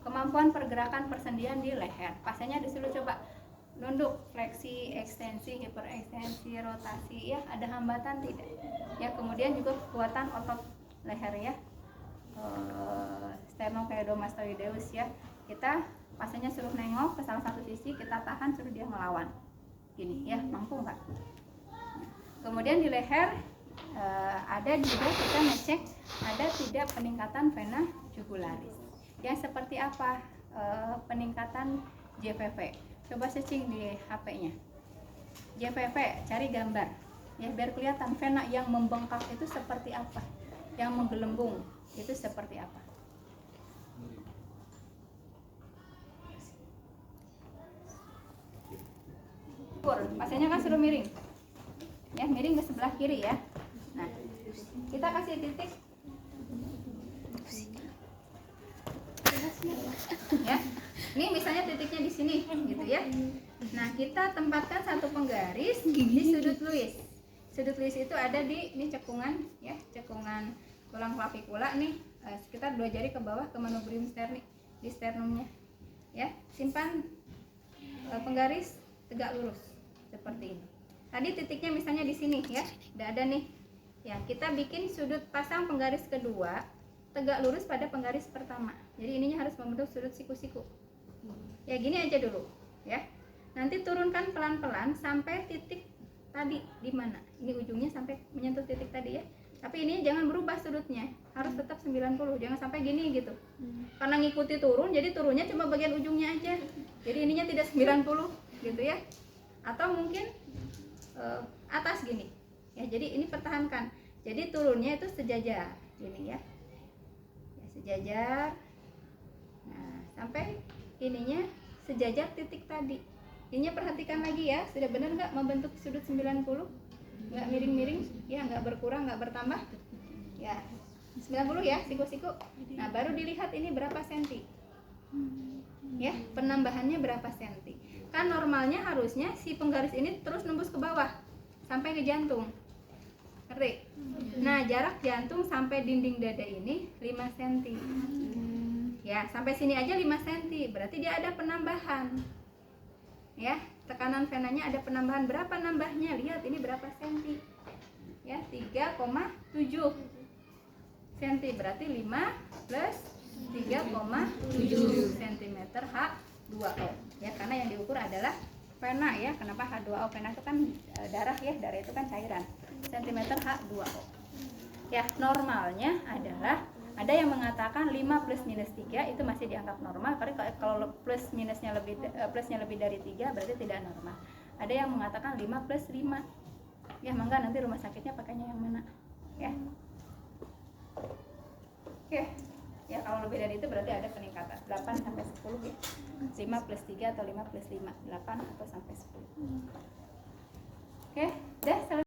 kemampuan pergerakan persendian di leher. Pasiennya disuruh coba nunduk, fleksi, ekstensi, hiperekstensi, rotasi ya, ada hambatan tidak ya. Kemudian juga kekuatan otot leher ya, sternocleidomastoideus ya. Kita pasiennya suruh nengok ke salah satu sisi, kita tahan, suruh dia melawan gini ya, mampu nggak? Kemudian di leher ada juga kita ngecek ada tidak peningkatan vena jugularis. Yang seperti apa peningkatan JVV? Coba searching di HP-nya. JVV, cari gambar ya, biar kelihatan vena yang membengkak itu seperti apa, yang menggelembung itu seperti apa. Pasiennya kan suruh miring ya, miring ke sebelah kiri ya. Nah kita kasih titik ya, ini misalnya titiknya di sini gitu ya. Nah kita tempatkan satu penggaris di sudut luis. Sudut luis itu ada di ini cekungan ya, cekungan tulang klavikula nih, sekitar 2 jari ke bawah ke manubrium sterni, di sternumnya ya. Simpan penggaris tegak lurus seperti ini. Tadi titiknya misalnya di sini ya, udah ada nih ya. Kita bikin sudut pasang penggaris kedua tegak lurus pada penggaris pertama. Jadi ininya harus membentuk sudut siku-siku. Ya gini aja dulu, ya. Nanti turunkan pelan-pelan sampai titik tadi di mana? Ini ujungnya sampai menyentuh titik tadi ya. Tapi ini jangan berubah sudutnya, harus tetap 90, jangan sampai gini gitu. Karena ngikuti turun, jadi turunnya cuma bagian ujungnya aja. Jadi ininya tidak 90 gitu ya. Atau mungkin atas gini. Ya, jadi ini pertahankan. Jadi turunnya itu sejajar, gini ya. Ya, sejajar. Nah, sampai ininya sejajar titik tadi. Ininya perhatikan lagi ya, sudah benar nggak membentuk sudut 90? Nggak miring-miring, ya nggak berkurang, nggak bertambah. Ya, 90 ya, siku-siku. Nah, baru dilihat ini berapa senti. Ya, penambahannya berapa senti. Kan normalnya harusnya si penggaris ini terus nembus ke bawah sampai ke jantung. Ngerti? Nah, jarak jantung sampai dinding dada ini 5 cm. Ya, sampai sini aja 5 cm. Berarti dia ada penambahan. Ya, tekanan venanya ada penambahan. Berapa nambahnya? Lihat ini berapa senti. Ya, 3,7 cm. Berarti 5 plus 3,7 cm H2O. Ya, karena yang diukur adalah vena ya. Kenapa H2O? Vena itu kan darah ya, darah itu kan cairan. Cm H2O. Ya, normalnya adalah ada yang mengatakan 5 plus minus 3 itu masih dianggap normal. Karena kalau plusnya lebih dari 3 berarti tidak normal. Ada yang mengatakan 5 plus 5. Ya, mangga nanti rumah sakitnya pakainya yang mana? Ya. Oke. Ya, kalau lebih dari itu berarti ada peningkatan 8 sampai 10 ya. 5 plus 3 atau 5 plus 5, 8 atau sampai 10. Oke, udah selesai.